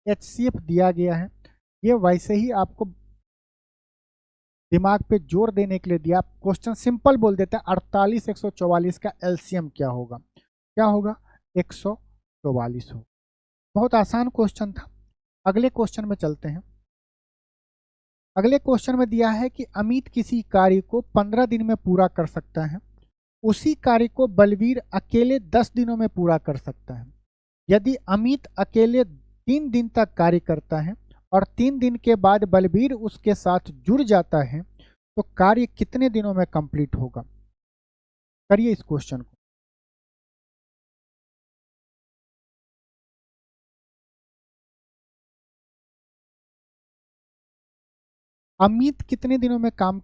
एचसीएफ दिया गया है, ये वैसे ही आपको दिमाग पे जोर देने के लिए दिया, क्वेश्चन सिंपल बोल देता है 48 144 का एलसीएम क्या होगा, क्या होगा 144 होगा। बहुत आसान क्वेश्चन था। अगले क्वेश्चन में चलते हैं। अगले क्वेश्चन में दिया है कि अमित किसी कार्य को 15 दिन में पूरा कर सकता है, उसी कार्य को बलवीर अकेले 10 दिनों में पूरा कर सकता है। यदि अमित अकेले 3 दिन तक कार्य करता है और 3 दिन के बाद बलवीर उसके साथ जुड़ जाता है तो कार्य कितने दिनों में कंप्लीट होगा। करिए इस क्वेश्चन को। अमित कितने दिनों में काम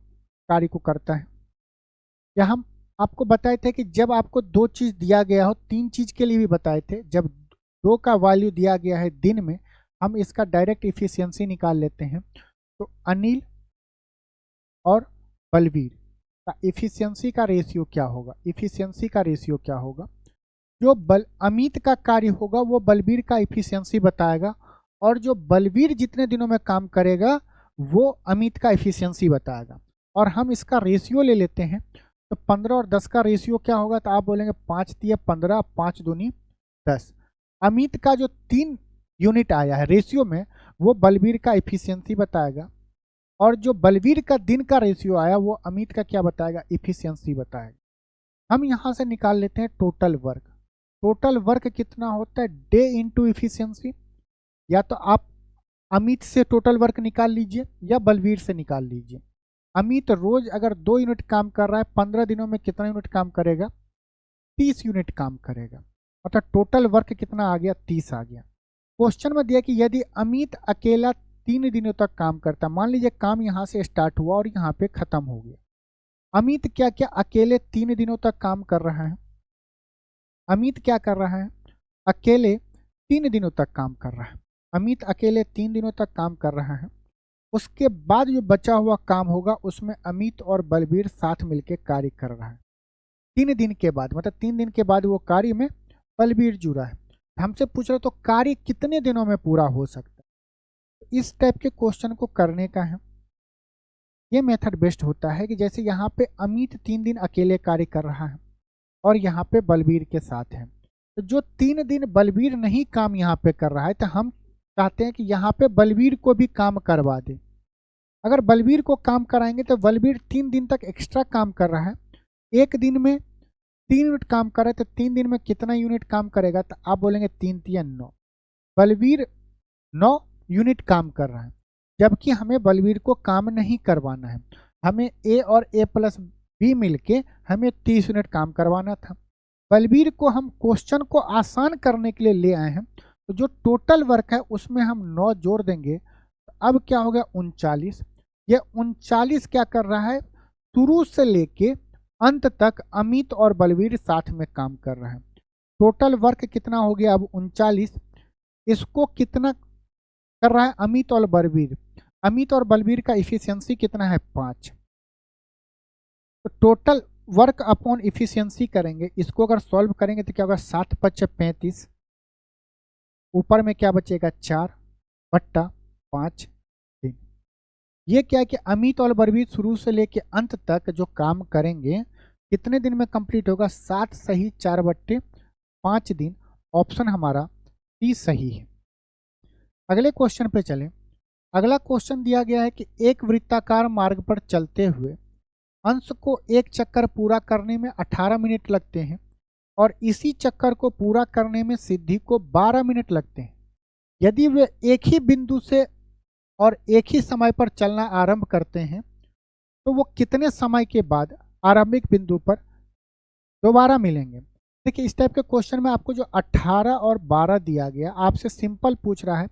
कार्य को करता है? या हम आपको बताए थे कि जब आपको दो चीज दिया गया हो, तीन चीज के लिए भी बताए थे, जब दो का वैल्यू दिया गया है दिन में, हम इसका डायरेक्ट इफिशियंसी निकाल लेते हैं। तो अनिल और बलवीर का इफिशियंसी का रेशियो क्या होगा? इफिशियंसी का रेशियो क्या होगा? जो अमित का कार्य होगा वो बलवीर का इफिशियंसी बताएगा, और जो बलवीर जितने दिनों में काम करेगा वो अमित का इफिशियंसी बताएगा। और हम इसका रेशियो ले लेते हैं, तो 15 और 10 का रेशियो क्या होगा? तो आप बोलेंगे 5 तिया 15, 5 दूनी 10। अमित का जो 3 यूनिट आया है रेशियो में, वो बलवीर का इफिशियंसी बताएगा, और जो बलवीर का दिन का रेशियो आया वो अमित का क्या बताएगा? इफिशियंसी बताएगा। हम यहाँ से निकाल लेते हैं टोटल वर्क। टोटल वर्क कितना होता है? Day into efficiency. या तो आप अमित से टोटल वर्क निकाल लीजिए या बलवीर से निकाल लीजिए। अमित रोज अगर 2 यूनिट काम कर रहा है, 15 दिनों में कितना यूनिट काम करेगा? 30 यूनिट काम करेगा। अर्थात टोटल वर्क कितना आ गया? 30 आ गया। क्वेश्चन में दिया कि यदि अमित अकेला 3 दिनों तक काम करता, मान लीजिए काम यहाँ से स्टार्ट हुआ और यहाँ पे खत्म हो गया, अमित क्या क्या अकेले 3 दिनों तक काम कर रहा है? अमित क्या कर रहा है? अकेले 3 दिनों तक काम कर रहा है। अमित अकेले 3 दिनों तक काम कर रहा है। उसके बाद जो बचा हुआ काम होगा उसमें अमित और बलवीर साथ मिलकर कार्य कर रहा है। 3 दिन के बाद, मतलब 3 दिन के बाद वो कार्य में बलवीर जुड़ा है। हमसे पूछ रहे तो कार्य कितने दिनों में पूरा हो सकता है? इस टाइप के क्वेश्चन को करने का है ये मेथड बेस्ट होता है कि जैसे यहाँ पे अमित 3 दिन अकेले कार्य कर रहा है और यहाँ पे बलवीर के साथ है, तो जो 3 दिन बलवीर नहीं काम यहाँ पे कर रहा है, तो हम चाहते हैं कि यहाँ पे बलवीर को भी काम करवा दे। अगर बलवीर को काम कराएंगे तो बलवीर 3 दिन तक एक्स्ट्रा काम कर रहा है, एक दिन में 3 यूनिट काम कर रहा है, तो 3 दिन में कितना यूनिट काम करेगा? तो आप बोलेंगे 3 तिया 9। बलवीर 9 यूनिट काम कर रहा है, जबकि हमें बलवीर को काम नहीं करवाना है। हमें ए और ए प्लस बी मिलके हमें 30 यूनिट काम करवाना था। बलवीर को हम क्वेश्चन को आसान करने के लिए ले आए हैं, तो जो टोटल वर्क है उसमें हम 9 जोड़ देंगे, तो अब क्या हो गया? 39। यह 39 क्या कर रहा है? शुरू से लेके अंत तक अमित और बलवीर साथ में काम कर रहा है। टोटल वर्क कितना हो गया? अब 39। इसको कितना कर रहा है? अमित और बलवीर। अमित और बलवीर का इफिशियंसी कितना है? 5। तो टोटल वर्क अपॉन इफिशियंसी करेंगे, इसको अगर सॉल्व करेंगे तो क्या होगा? 7 पच्चे 35, ऊपर में क्या बचेगा? 4 बट्टा 5 दिन। ये क्या है कि अमित और बलवीर शुरू से लेके अंत तक जो काम करेंगे कितने दिन में कंप्लीट होगा? 7 सही 4 बट्टे 5 दिन। ऑप्शन हमारा 30 सही है। अगले क्वेश्चन पे चलें। अगला क्वेश्चन दिया गया है कि एक वृत्ताकार मार्ग पर चलते हुए अंश को एक चक्कर पूरा करने में 18 मिनट लगते हैं और इसी चक्कर को पूरा करने में सिद्धि को 12 मिनट लगते हैं। यदि वे एक ही बिंदु से और एक ही समय पर चलना आरंभ करते हैं तो वो कितने समय के बाद आरंभिक बिंदु पर दोबारा मिलेंगे? देखिए, इस टाइप के क्वेश्चन में आपको जो 18 और 12 दिया गया, आपसे सिंपल पूछ रहा है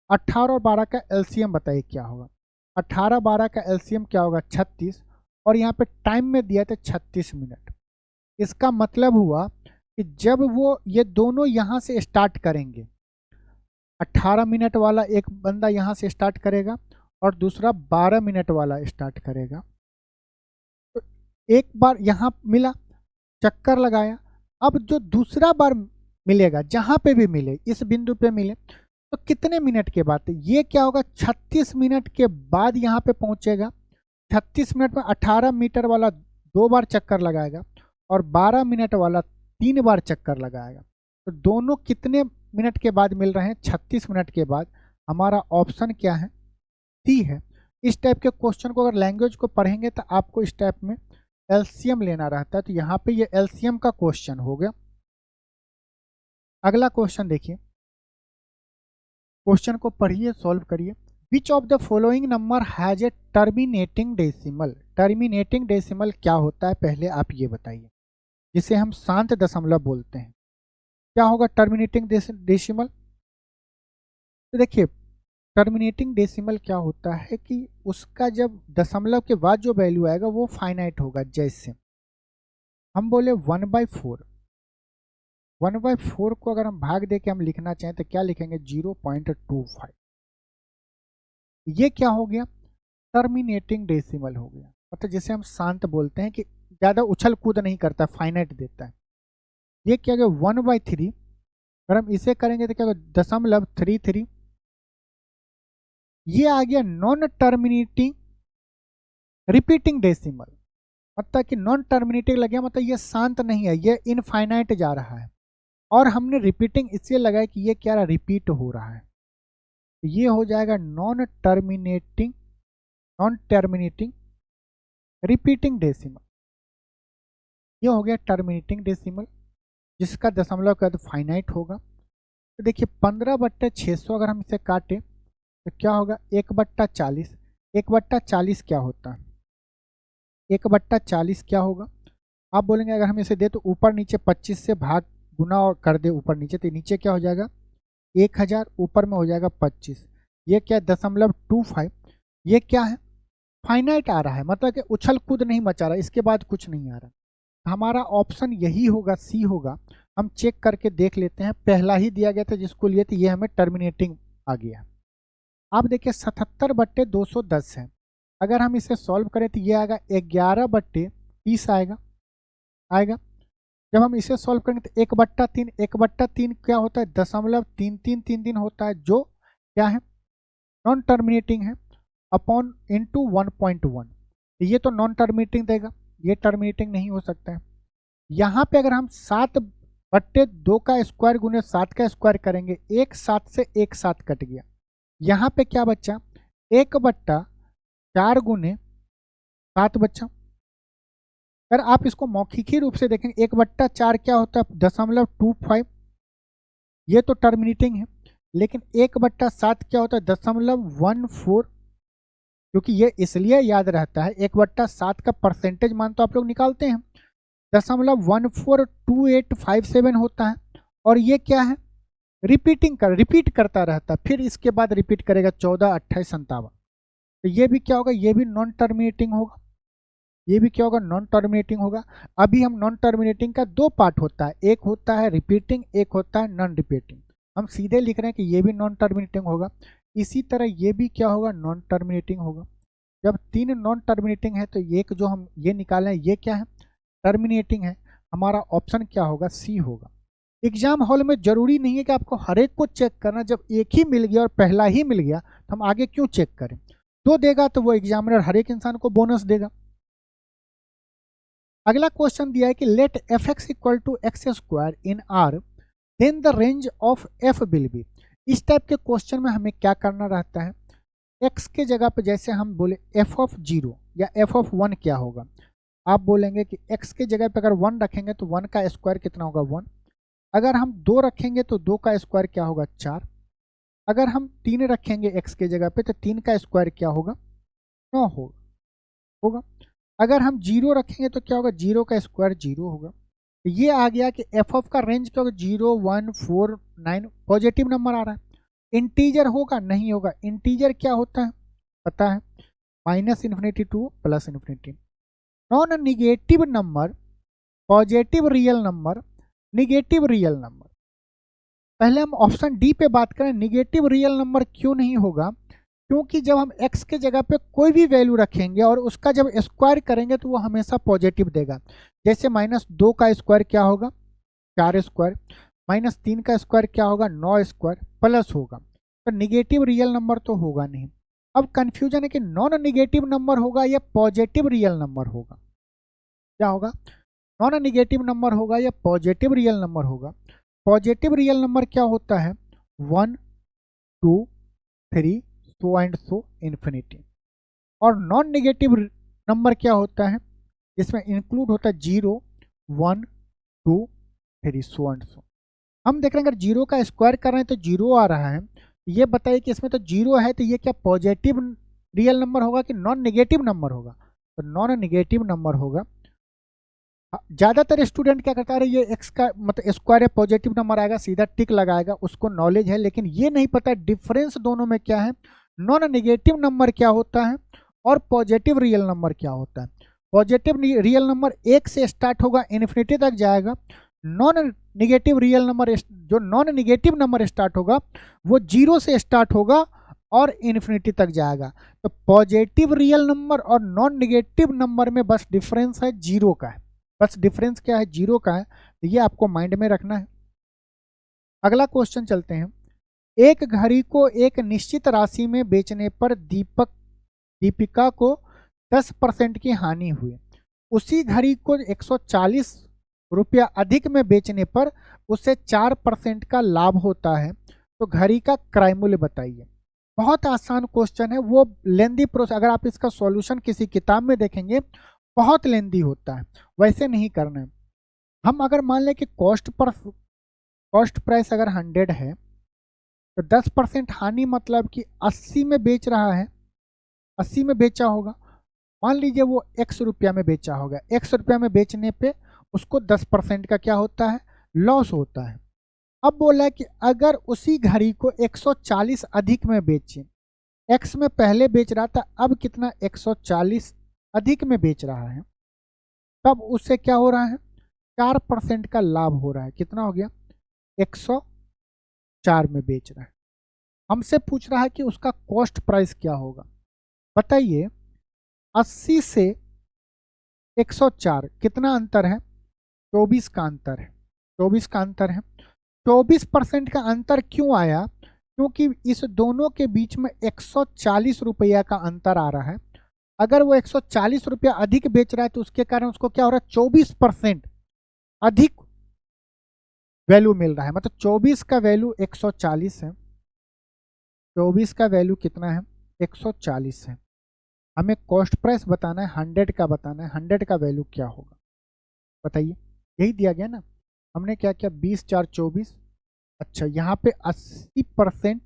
18 और 12 का एलसीएम बताइए क्या होगा? 18 12 का एलसीएम क्या होगा? 36, और यहाँ पे टाइम में दिया था 36 मिनट। इसका मतलब हुआ कि जब वो ये दोनों यहाँ से स्टार्ट करेंगे, 18 मिनट वाला एक बंदा यहाँ से स्टार्ट करेगा और दूसरा 12 मिनट वाला स्टार्ट करेगा, तो एक बार यहाँ मिला, चक्कर लगाया, अब जो दूसरा बार मिलेगा, जहाँ पे भी मिले, इस बिंदु पे मिले, तो कितने मिनट के बाद? ये क्या होगा? 36 मिनट के बाद यहाँ पे पहुँचेगा। 36 मिनट में 18 मीटर वाला 2 बार चक्कर लगाएगा और 12 मिनट वाला 3 बार चक्कर लगाएगा, तो दोनों कितने मिनट के बाद मिल रहे हैं? 36 मिनट के बाद। हमारा ऑप्शन क्या है? सी है। इस टाइप के क्वेश्चन को अगर लैंग्वेज को पढ़ेंगे तो आपको इस टाइप में एलसीएम लेना रहता है, तो यहाँ पे ये एलसीएम का क्वेश्चन हो गया। अगला क्वेश्चन देखिए, क्वेश्चन को पढ़िए, सॉल्व करिए। Which of the following number has a terminating decimal? Terminating decimal क्या होता है पहले आप ये बताइए, जिसे हम शांत दशमलव बोलते हैं। क्या होगा टर्मिनेटिंग डेसिमल? तो देखिए, टर्मिनेटिंग डेसिमल क्या होता है कि उसका जब दशमलव के बाद जो वैल्यू आएगा वो फाइनाइट होगा। जैसे हम बोले 1/4, 1/4 को अगर हम भाग दे के हम लिखना चाहें तो क्या लिखेंगे 0.25। ये क्या हो गया टर्मिनेटिंग डेसिमल हो गया, मतलब जैसे हम शांत बोलते हैं कि ज़्यादा उछल कूद नहीं करता, फाइनाइट देता है। ये क्या गया 1/3, अगर हम इसे करेंगे तो क्या होगा 0.33। ये आ गया नॉन टर्मिनेटिंग रिपीटिंग डेसिमल, मतलब कि नॉन टर्मिनेटिंग लग गया, मतलब ये शांत नहीं है, ये इनफाइनाइट जा रहा है। और हमने रिपीटिंग इसलिए लगाया कि ये क्या रिपीट हो रहा है, तो ये हो जाएगा नॉन टर्मिनेटिंग रिपीटिंग डेसिमल। ये हो गया टर्मिनेटिंग डेसिमल जिसका दशमलव का फाइनाइट होगा। तो देखिए 15/600 अगर हम इसे काटें तो क्या होगा 1/40। 1/40 क्या होता है, 1/40 क्या होगा, आप बोलेंगे अगर हम इसे दे तो ऊपर नीचे 25 से भाग गुना और कर दे ऊपर नीचे, तो नीचे क्या हो जाएगा 1000, ऊपर में हो जाएगा 25। ये क्या 0.25, ये क्या है फाइनाइट आ रहा है, मतलब कि उछल कूद नहीं मचा रहा, इसके बाद कुछ नहीं आ रहा। हमारा ऑप्शन यही होगा, सी होगा। हम चेक करके देख लेते हैं, पहला ही दिया गया था जिसको लिए थे, ये हमें टर्मिनेटिंग आ गया। आप देखिए 77/210 है, अगर हम इसे सॉल्व करें तो ये आएगा 11/30 आएगा। जब हम इसे सॉल्व करेंगे तो 1/3, 1/3 क्या होता है 0.3333 होता है, जो क्या है नॉन टर्मिनेटिंग है, अपॉन इंटू 1.1। ये तो नॉन टर्मिनेटिंग देगा, ये टर्मिनेटिंग नहीं हो सकता है। यहाँ पे अगर हम 7/2 का स्क्वायर गुने 7 का स्क्वायर करेंगे, 1 7 से 1 7 कट गया। यहाँ पे क्या बच्चा 1/4 गुने 7 बच्चा। अगर आप इसको मौखिकी रूप से देखेंगे 1/4 क्या होता है 0.25, ये तो टर्मिनेटिंग है। लेकिन 1/7 क्या होता है 0.14, क्योंकि ये इसलिए याद रहता है 1/7 का परसेंटेज मान तो आप लोग निकालते हैं 0.142857 होता है। और ये क्या है रिपीट करता रहता है, फिर इसके बाद रिपीट करेगा 14 28 57। तो ये भी क्या होगा, ये भी नॉन टर्मिनेटिंग होगा, ये भी क्या होगा नॉन टर्मिनेटिंग होगा। अभी हम नॉन टर्मिनेटिंग का दो पार्ट होता है, एक होता है रिपीटिंग, एक होता है नॉन रिपीटिंग। हम सीधे लिख रहे हैं कि ये भी नॉन टर्मिनेटिंग होगा, इसी तरह ये भी क्या होगा नॉन टर्मिनेटिंग होगा। जब 3 नॉन टर्मिनेटिंग है तो एक जो हम ये निकाले हैं ये क्या है टर्मिनेटिंग है। हमारा ऑप्शन क्या होगा सी होगा। एग्जाम हॉल में जरूरी नहीं है कि आपको हर एक को चेक करना, जब एक ही मिल गया और पहला ही मिल गया तो हम आगे क्यों चेक करें। दो देगा तो वो एग्जामिनर हर एक इंसान को बोनस देगा। अगला क्वेश्चन दिया है कि let F X equal to X square in R then the range of F will be. इस टाइप के क्वेश्चन में हमें क्या करना रहता है, एक्स के जगह पे जैसे हम बोले एफ ऑफ 0 या एफ ऑफ 1 क्या होगा, आप बोलेंगे कि एक्स के जगह पे अगर 1 रखेंगे तो 1 का स्क्वायर कितना होगा 1। अगर हम 2 रखेंगे तो 2 का स्क्वायर क्या होगा 4। अगर हम 3 रखेंगे एक्स के जगह पे तो 3 का स्क्वायर क्या होगा 9 होगा। अगर हम 0 रखेंगे तो क्या होगा 0 का स्क्वायर 0 होगा। तो ये आ गया कि एफ ऑफ का रेंज क्या होगा 0 1 4 9, पॉजिटिव नंबर आ रहा है। इंटीजर होगा नहीं होगा, इंटीजर क्या होता है पता है -∞ to +∞। Non negative number, positive real number, negative real number. पहले हम ऑप्शन डी पे बात करें, निगेटिव रियल नंबर क्यों नहीं होगा, क्योंकि जब हम x के जगह पे कोई भी वैल्यू रखेंगे और उसका जब स्क्वायर करेंगे तो वो हमेशा पॉजिटिव देगा। जैसे -2 का स्क्वायर क्या होगा 4 स्क्वायर, -3 का स्क्वायर क्या होगा 9 स्क्वायर, प्लस होगा। तो निगेटिव रियल नंबर तो होगा नहीं। अब कंफ्यूजन है कि नॉन निगेटिव नंबर होगा या पॉजिटिव रियल नंबर होगा। क्या होगा नॉन निगेटिव नंबर होगा या पॉजिटिव रियल नंबर होगा। पॉजिटिव रियल नंबर क्या होता है 1 2 3 सो एंड सो इन्फिनिटी। और नॉन नेगेटिव नंबर क्या होता है जिसमें इंक्लूड होता है 0 1 2 3 सो एंड सो। हम देख रहे हैं अगर 0 का स्क्वायर कर रहे हैं तो 0 आ रहा है। ये बताइए कि इसमें तो 0 है तो ये क्या पॉजिटिव रियल नंबर होगा कि नॉन नेगेटिव नंबर होगा। तो नॉन नेगेटिव नंबर होगा। ज़्यादातर स्टूडेंट क्या करता है, अरे ये एक्स का मतलब स्क्वायर है, पॉजिटिव नंबर आएगा, सीधा टिक लगाएगा, उसको नॉलेज है, लेकिन ये नहीं पता डिफरेंस दोनों में क्या है, नॉन नेगेटिव नंबर क्या होता है और पॉजिटिव रियल नंबर क्या होता है। पॉजिटिव रियल नंबर 1 से स्टार्ट होगा, इन्फिनिटी तक जाएगा। नॉन निगेटिव रियल नंबर, जो नॉन निगेटिव नंबर स्टार्ट होगा वो 0 से स्टार्ट होगा और इन्फिनिटी तक जाएगा। तो पॉजिटिव रियल नंबर और नॉन निगेटिव नंबर में बस डिफरेंस है 0 का है, बस डिफरेंस क्या है, 0 का है। तो ये आपको माइंड में रखना है। अगला क्वेश्चन चलते हैं। एक घड़ी को एक निश्चित राशि में बेचने पर दीपिका को 10% की हानि हुई। उसी घड़ी को 140 रुपया अधिक में बेचने पर उसे 4% का लाभ होता है। तो घड़ी का क्रय मूल्य बताइए। बहुत आसान क्वेश्चन है, वो लेंदी प्रोसेस, अगर आप इसका सॉल्यूशन किसी किताब में देखेंगे बहुत लेंदी होता है, वैसे नहीं करना है। हम अगर मान लें कि कॉस्ट प्राइस अगर 100 है तो 10% हानि मतलब कि 80 में बेच रहा है, 80 में बेचा होगा। मान लीजिए वो 100 रुपया में बेचा होगा, 100 रुपया में बेचने पे उसको 10% का क्या होता है, लॉस होता है। अब बोला है कि अगर उसी घड़ी को 140 अधिक में बेचे, एक्स में पहले बेच रहा था, अब कितना 140 अधिक में बेच रहा है, तब उससे क्या हो रहा है, 4% का लाभ हो रहा है। कितना हो गया, 104 में बेच रहा है। हमसे पूछ रहा है कि उसका कॉस्ट प्राइस क्या होगा। बताइए 80 से 104 कितना अंतर है, 24 का अंतर है, 24 का अंतर है। 24% का अंतर क्यों आया, क्योंकि इस दोनों के बीच में 140 रुपया का अंतर आ रहा है। अगर वो 140 रुपया अधिक बेच रहा है तो उसके कारण उसको क्या हो रहा है, 24% अधिक वैल्यू मिल रहा है। मतलब 24 का वैल्यू 140 है, 24 का वैल्यू कितना है, 140 है। हमें कॉस्ट प्राइस बताना है, 100 का बताना है, 100 का वैल्यू क्या होगा बताइए। यही दिया गया ना, हमने क्या किया, 20 4 24। अच्छा यहाँ पे 80%,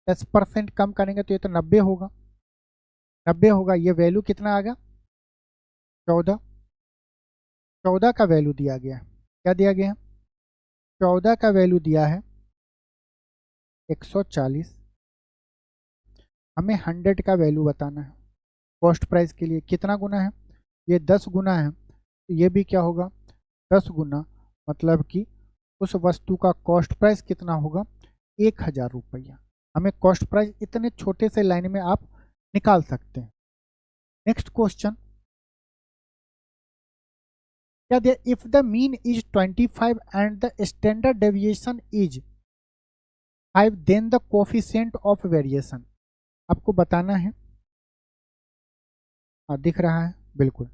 10% कम करेंगे तो ये तो 90 होगा, 90 होगा। ये वैल्यू कितना आ गया, 14, 14 का वैल्यू दिया गया है। क्या दिया गया है, 14 का वैल्यू दिया है 140। हमें 100 का वैल्यू बताना है। कॉस्ट प्राइस के लिए कितना गुना है, ये 10 गुना है, तो ये भी क्या होगा 10 गुना, मतलब कि उस वस्तु का कॉस्ट प्राइस कितना होगा, 1000 रुपया। हमें कॉस्ट प्राइस इतने छोटे से लाइन में आप निकाल सकते हैं। नेक्स्ट क्वेश्चन क्या दिया, if the mean is 25 and the standard deviation is 5 then the coefficient of variation. आपको बताना है। दिख रहा है बिल्कुल।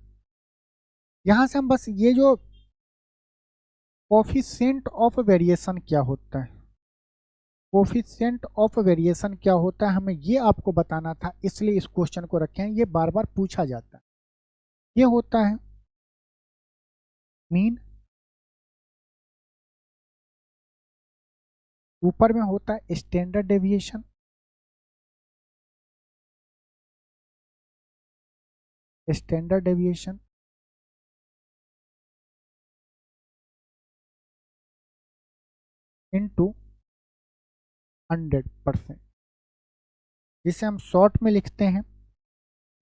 यहां से हम बस ये जो कोफिशिएंट ऑफ वेरिएशन क्या होता है, कोफिशिएंट ऑफ वेरिएशन क्या होता है, हमें ये आपको बताना था, इसलिए इस क्वेश्चन को रखे हैं। ये बार बार पूछा जाता है। ये होता है मीन, ऊपर में होता है standard deviation, standard deviation into 100%, जिसे हम शॉर्ट में लिखते हैं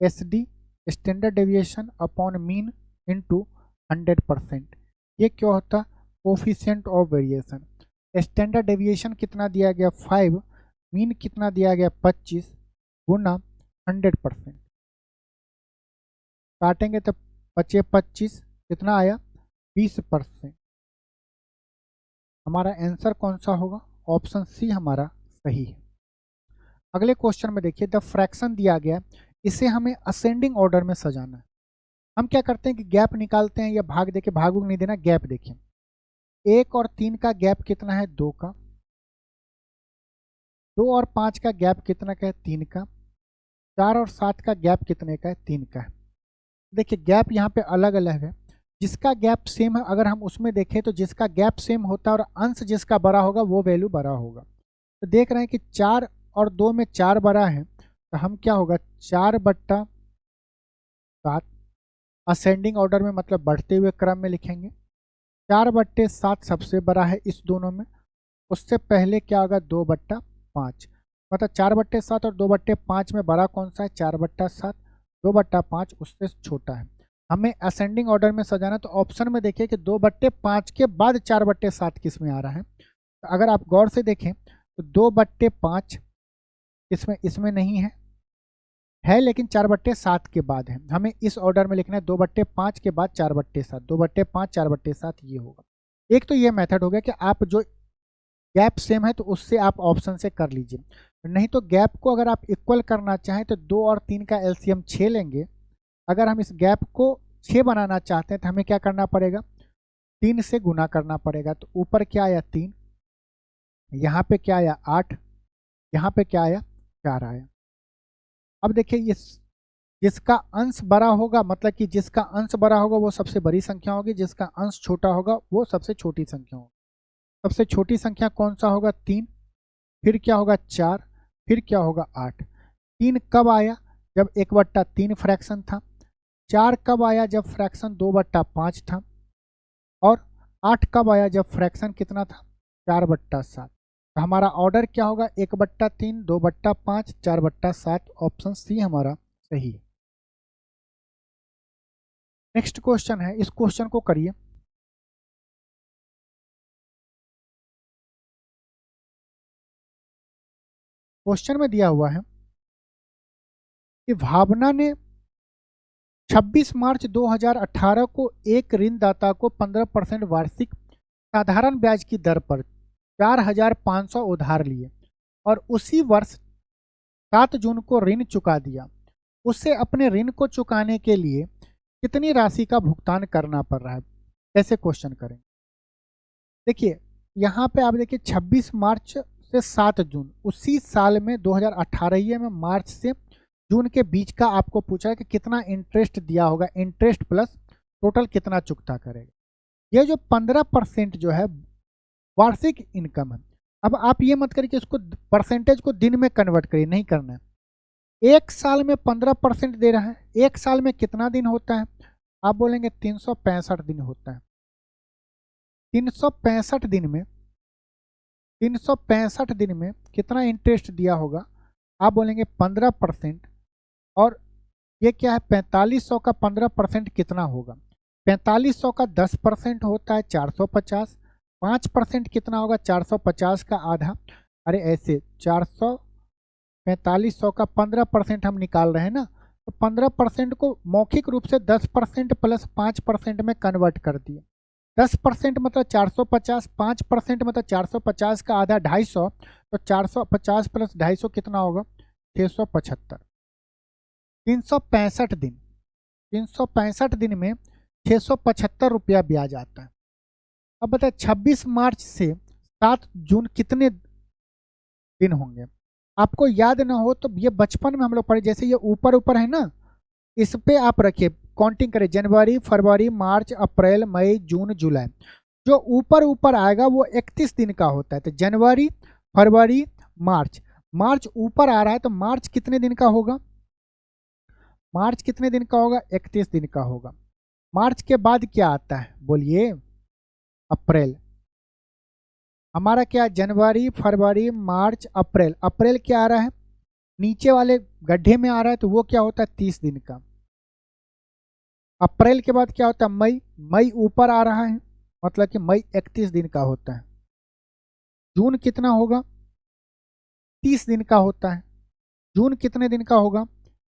SD, standard deviation upon mean into 100%। ये क्या होता है, coefficient of variation. Standard deviation कितना दिया गया 5, मीन कितना दिया गया 25 गुना 100%। काटेंगे तो बचे 25, कितना आया 20%। हमारा आंसर कौन सा होगा, ऑप्शन सी हमारा सही है। अगले क्वेश्चन में देखिए, द फ्रैक्शन दिया गया, इसे हमें असेंडिंग ऑर्डर में सजाना है। हम क्या करते हैं कि गैप निकालते हैं, या भाग देके, भागू नहीं देना, गैप देखिए। 1 और 3 का गैप कितना है, 2 का। 2 और 5 का गैप कितना का है, 3 का। 4 और 7 का गैप कितने का है, 3 का है। देखिए गैप यहाँ पे अलग अलग है, जिसका गैप सेम है अगर हम उसमें देखें तो जिसका गैप सेम होता है और अंश जिसका बड़ा होगा वो वैल्यू बड़ा होगा। तो देख रहे हैं कि 4 और 2 में 4 बड़ा है, तो हम क्या होगा 4/7। असेंडिंग ऑर्डर में मतलब बढ़ते हुए क्रम में लिखेंगे। 4/7 सबसे बड़ा है इस दोनों में, उससे पहले क्या होगा 2/5, मतलब 4/7 और 2/5 में बड़ा कौन सा है 4/7, 2/5 उससे छोटा है। हमें असेंडिंग ऑर्डर में सजाना, तो ऑप्शन में देखिए कि 2/5 के बाद 4/7 किस में आ रहा है। तो अगर आप गौर से देखें तो 2/5 इसमें नहीं है लेकिन 4/7 के बाद है। हमें इस ऑर्डर में लिखना है 2/5 के बाद 4/7, 2/5 4/7 ये होगा। एक तो ये मेथड हो गया कि आप जो गैप सेम है तो उससे आप ऑप्शन से कर लीजिए, नहीं तो गैप को अगर आप इक्वल करना चाहें तो 2 और 3 का एलसीएम 6 लेंगे। अगर हम इस गैप को 6 बनाना चाहते हैं तो हमें क्या करना पड़ेगा, 3 से गुना करना पड़ेगा। तो ऊपर क्या आया 3, यहाँ पे क्या आया 8, यहाँ पे क्या आया 4 आया। अब देखिए जिसका अंश बड़ा होगा, मतलब कि जिसका अंश बड़ा होगा वो सबसे बड़ी संख्या होगी, जिसका अंश छोटा होगा वो सबसे छोटी संख्या होगी। सबसे छोटी संख्या कौन सा होगा 3, फिर क्या होगा 4, फिर क्या होगा 8। 3 कब आया जब 1/3 फ्रैक्शन था, 4 कब आया जब फ्रैक्शन 2/5 था, और 8 कब आया जब फ्रैक्शन कितना था 4/7। तो हमारा ऑर्डर क्या होगा 1/3, 2/5, 4/7, ऑप्शन सी हमारा सही है। नेक्स्ट क्वेश्चन है, इस क्वेश्चन को करिए। क्वेश्चन में दिया हुआ है कि भावना ने 26 मार्च 2018 को एक ऋणदाता को 15% वार्षिक साधारण ब्याज की दर पर 4,500 उधार लिए और उसी वर्ष 7 जून को ऋण चुका दिया। उसे अपने ऋण को चुकाने के लिए कितनी राशि का भुगतान करना पड़ रहा है, कैसे क्वेश्चन करें। देखिए यहाँ पे आप देखिए 26 मार्च से 7 जून, उसी साल में 2018 में मार्च से जून के बीच का आपको पूछा है कि कितना इंटरेस्ट दिया होगा, इंटरेस्ट प्लस टोटल कितना चुकता करेगा। ये जो 15% जो है वार्षिक इनकम है। अब आप ये मत करिए कि इसको परसेंटेज को दिन में कन्वर्ट करिए, नहीं करना है। एक साल में 15% दे रहा है, एक साल में कितना दिन होता है, आप बोलेंगे 365 दिन होता है। 365 दिन में कितना इंटरेस्ट दिया होगा, आप बोलेंगे 15%, और ये क्या है 4500 का 15% कितना होगा, 4500 का 10% होता है 450, 5% कितना होगा 450 का आधा, अरे ऐसे 4500 का 15% हम निकाल रहे हैं ना, तो 15% को मौखिक रूप से 10% प्लस 5% में कन्वर्ट कर दिए। 10% मतलब 450, 5% मतलब 450 का आधा 250, तो 450 प्लस 250 कितना होगा 675। 365 दिन, 365 दिन में 675 रुपया ब्याज आता है। अब बताए 26 मार्च से 7 जून कितने दिन होंगे। आपको याद ना हो तो ये बचपन में हम लोग पढ़े, जैसे ये ऊपर ऊपर है ना, इस पे आप रखिए काउंटिंग करें, जनवरी, फरवरी, मार्च, अप्रैल, मई, जून, जुलाई। जो ऊपर ऊपर आएगा वो 31 दिन का होता है। तो जनवरी, फरवरी, मार्च, मार्च ऊपर आ रहा है तो मार्च कितने दिन का होगा, मार्च कितने दिन का होगा 31 दिन का होगा। मार्च के बाद क्या आता है बोलिए, अप्रैल। हमारा क्या जनवरी, फरवरी, मार्च, अप्रैल। अप्रैल क्या आ रहा है नीचे वाले गड्ढे में आ रहा है, तो वो क्या होता है 30 दिन का। अप्रैल के बाद क्या होता है मई, मई ऊपर आ रहा है मतलब कि मई 31 दिन का होता है। जून कितना होगा 30 दिन का होता है। जून कितने दिन का होगा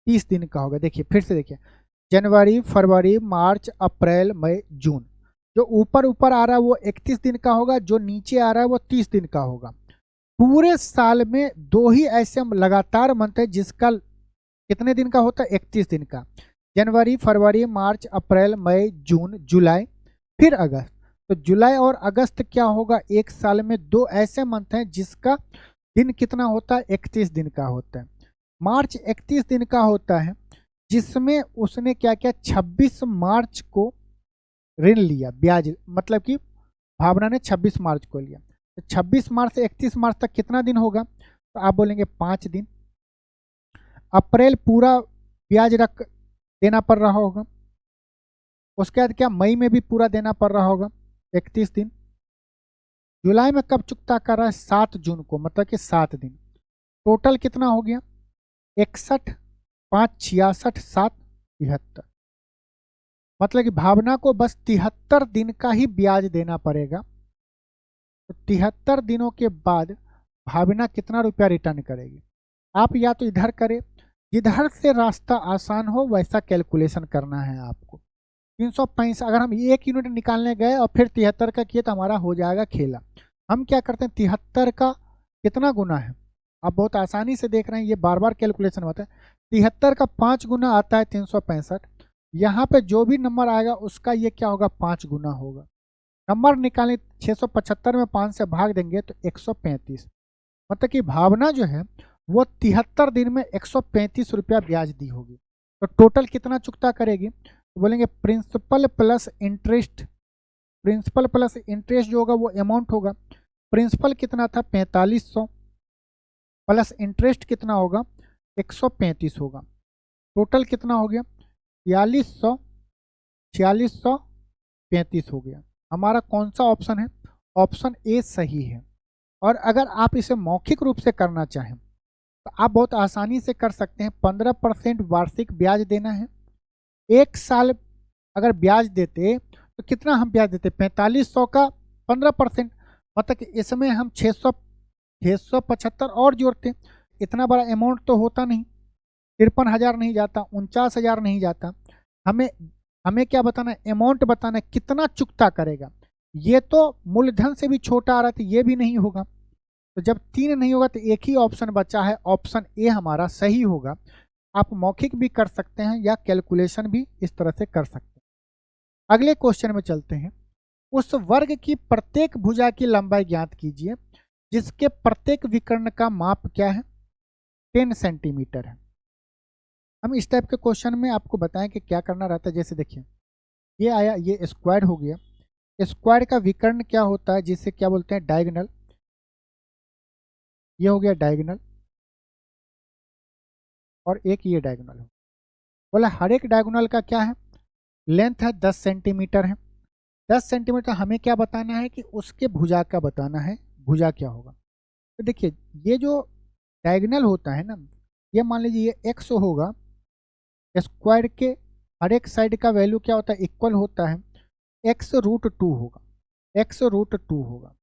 30 दिन का होगा। देखिए फिर से देखिए, जनवरी, फरवरी, मार्च, अप्रैल, मई, जून। जो ऊपर ऊपर आ रहा है वो 31 दिन का होगा, जो नीचे आ रहा है वो 30 दिन का होगा। पूरे साल में दो ही ऐसे लगातार मंथ है जिसका कितने दिन का होता है 31 दिन का, जनवरी, फरवरी, मार्च, अप्रैल, मई, जून, जुलाई, फिर अगस्त। तो जुलाई और अगस्त क्या होगा, एक साल में दो ऐसे मंथ हैं जिसका दिन कितना होता है 31 दिन का होता है। मार्च 31 दिन का होता है जिसमें उसने क्या किया 26 मार्च को ऋण लिया ब्याज, मतलब कि भावना ने 26 मार्च को लिया। तो 26 मार्च से 31 मार्च तक कितना दिन होगा, तो आप बोलेंगे 5 दिन। अप्रैल पूरा ब्याज रख देना पड़ रहा होगा, उसके बाद क्या मई में भी पूरा देना पड़ रहा होगा 31 दिन। जुलाई में कब चुकता कर रहा है? 7 जून को, मतलब कि 7 दिन। टोटल कितना हो गया? 61, 5, 66, 7, 73। मतलब कि भावना को बस 73 दिन का ही ब्याज देना पड़ेगा। तो 73 दिनों के बाद भावना कितना रुपया रिटर्न करेगी? आप या तो इधर करें, जिधर से रास्ता आसान हो वैसा कैलकुलेशन करना है आपको। 365, अगर हम 1 यूनिट निकालने गए और फिर 73 का किए तो हमारा हो जाएगा खेला। हम क्या करते हैं, 73 का कितना गुना है? आप बहुत आसानी से देख रहे हैं, ये बार बार कैलकुलेशन होता है। 73 का 5 गुना आता है 365। यहाँ पे जो भी नंबर आएगा उसका ये क्या होगा? 5 गुना होगा। नंबर निकालें, 675 में 5 से भाग देंगे तो 135। मतलब कि भावना जो है वो 73 दिन में 135 रुपया ब्याज दी होगी। तो टोटल कितना चुकता करेगी? तो बोलेंगे principal plus interest. Principal plus interest जो होगा वो अमाउंट होगा। प्रिंसिपल कितना था? 4500, प्लस इंटरेस्ट कितना होगा? 135 होगा। टोटल कितना हो गया? 4600, 4635 हो गया। हमारा कौन सा ऑप्शन है? ऑप्शन ए सही है। और अगर आप इसे मौखिक रूप से करना चाहें तो आप बहुत आसानी से कर सकते हैं। 15% वार्षिक ब्याज देना है। 1 साल अगर ब्याज देते तो कितना हम ब्याज देते? 4500 का 15%, मतलब कि इसमें हम 675 और जोड़ते। इतना बड़ा अमाउंट तो होता नहीं, 53,000 नहीं जाता, 49,000 नहीं जाता। हमें हमें क्या बताना है? अमाउंट बताना है, कितना चुकता करेगा। ये तो मूलधन से भी छोटा आ रहा था, ये भी नहीं होगा। तो जब 3 नहीं होगा तो एक ही ऑप्शन बचा है, ऑप्शन ए हमारा सही होगा। आप मौखिक भी कर सकते हैं या कैलकुलेशन भी इस तरह से कर सकते हैं। अगले क्वेश्चन में चलते हैं। उस वर्ग की प्रत्येक भुजा की लंबाई ज्ञात कीजिए जिसके प्रत्येक विकर्ण का माप क्या है? 10 सेंटीमीटर है। हम इस टाइप के क्वेश्चन में आपको बताएं कि क्या करना रहता है। जैसे देखिए, ये आया, ये स्क्वायर हो गया। स्क्वायर का विकर्ण क्या होता है? जिसे क्या बोलते हैं? डायगोनल। ये हो गया डायगोनल, और एक ये डायगोनल है। बोला हर एक डायगोनल का क्या है? लेंथ है 10 सेंटीमीटर है। 10 सेंटीमीटर हमें क्या बताना है कि उसके भुजा का बताना है, भुजा क्या होगा। तो देखिए, ये जो डायगोनल होता है ना, ये मान लीजिए ये एक्स होगा। स्क्वायर के हर एक साइड का वैल्यू क्या होता है? इक्वल होता है। x√2 होगा, x√2 होगा,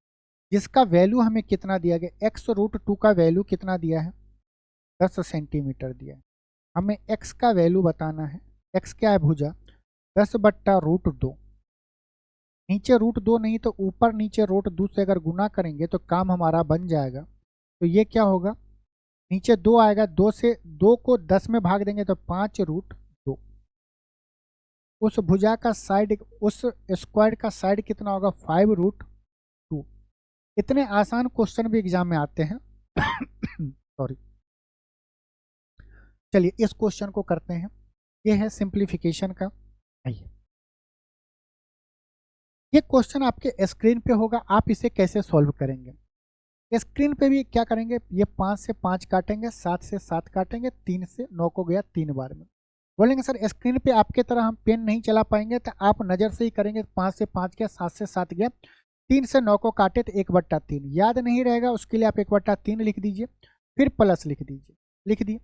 जिसका वैल्यू हमें कितना दिया गया? x√2 का वैल्यू कितना दिया है? 10 सेंटीमीटर दिया है। हमें x का वैल्यू बताना है। x क्या है? भुजा। 10/√2। नीचे √2 नहीं तो ऊपर नीचे √2 से अगर गुना करेंगे तो काम हमारा बन जाएगा। तो ये क्या होगा? नीचे 2 आएगा, 2 से 2 को 10 में भाग देंगे तो 5√2। उस भुजा का साइड, उस स्क्वायर का साइड कितना होगा? 5√2। इतने आसान क्वेश्चन भी एग्जाम में आते हैं। सॉरी। चलिए इस क्वेश्चन को करते हैं। ये है सिंप्लीफिकेशन का। आइए, ये क्वेश्चन आपके स्क्रीन पे होगा, आप इसे कैसे सॉल्व करेंगे? स्क्रीन पे भी क्या करेंगे? ये 5 से 5 काटेंगे, 7 से 7 काटेंगे, 3 से 9 को गया 3 बार में। बोलेंगे सर स्क्रीन पे आपके तरह हम पेन नहीं चला पाएंगे, तो आप नज़र से ही करेंगे। 5 से 5 गया, 7 से 7 गया, 3 से 9 को काटे तो 1/3। याद नहीं रहेगा उसके लिए आप 1/3 लिख दीजिए, फिर प्लस लिख दीजिए। लिख दिए।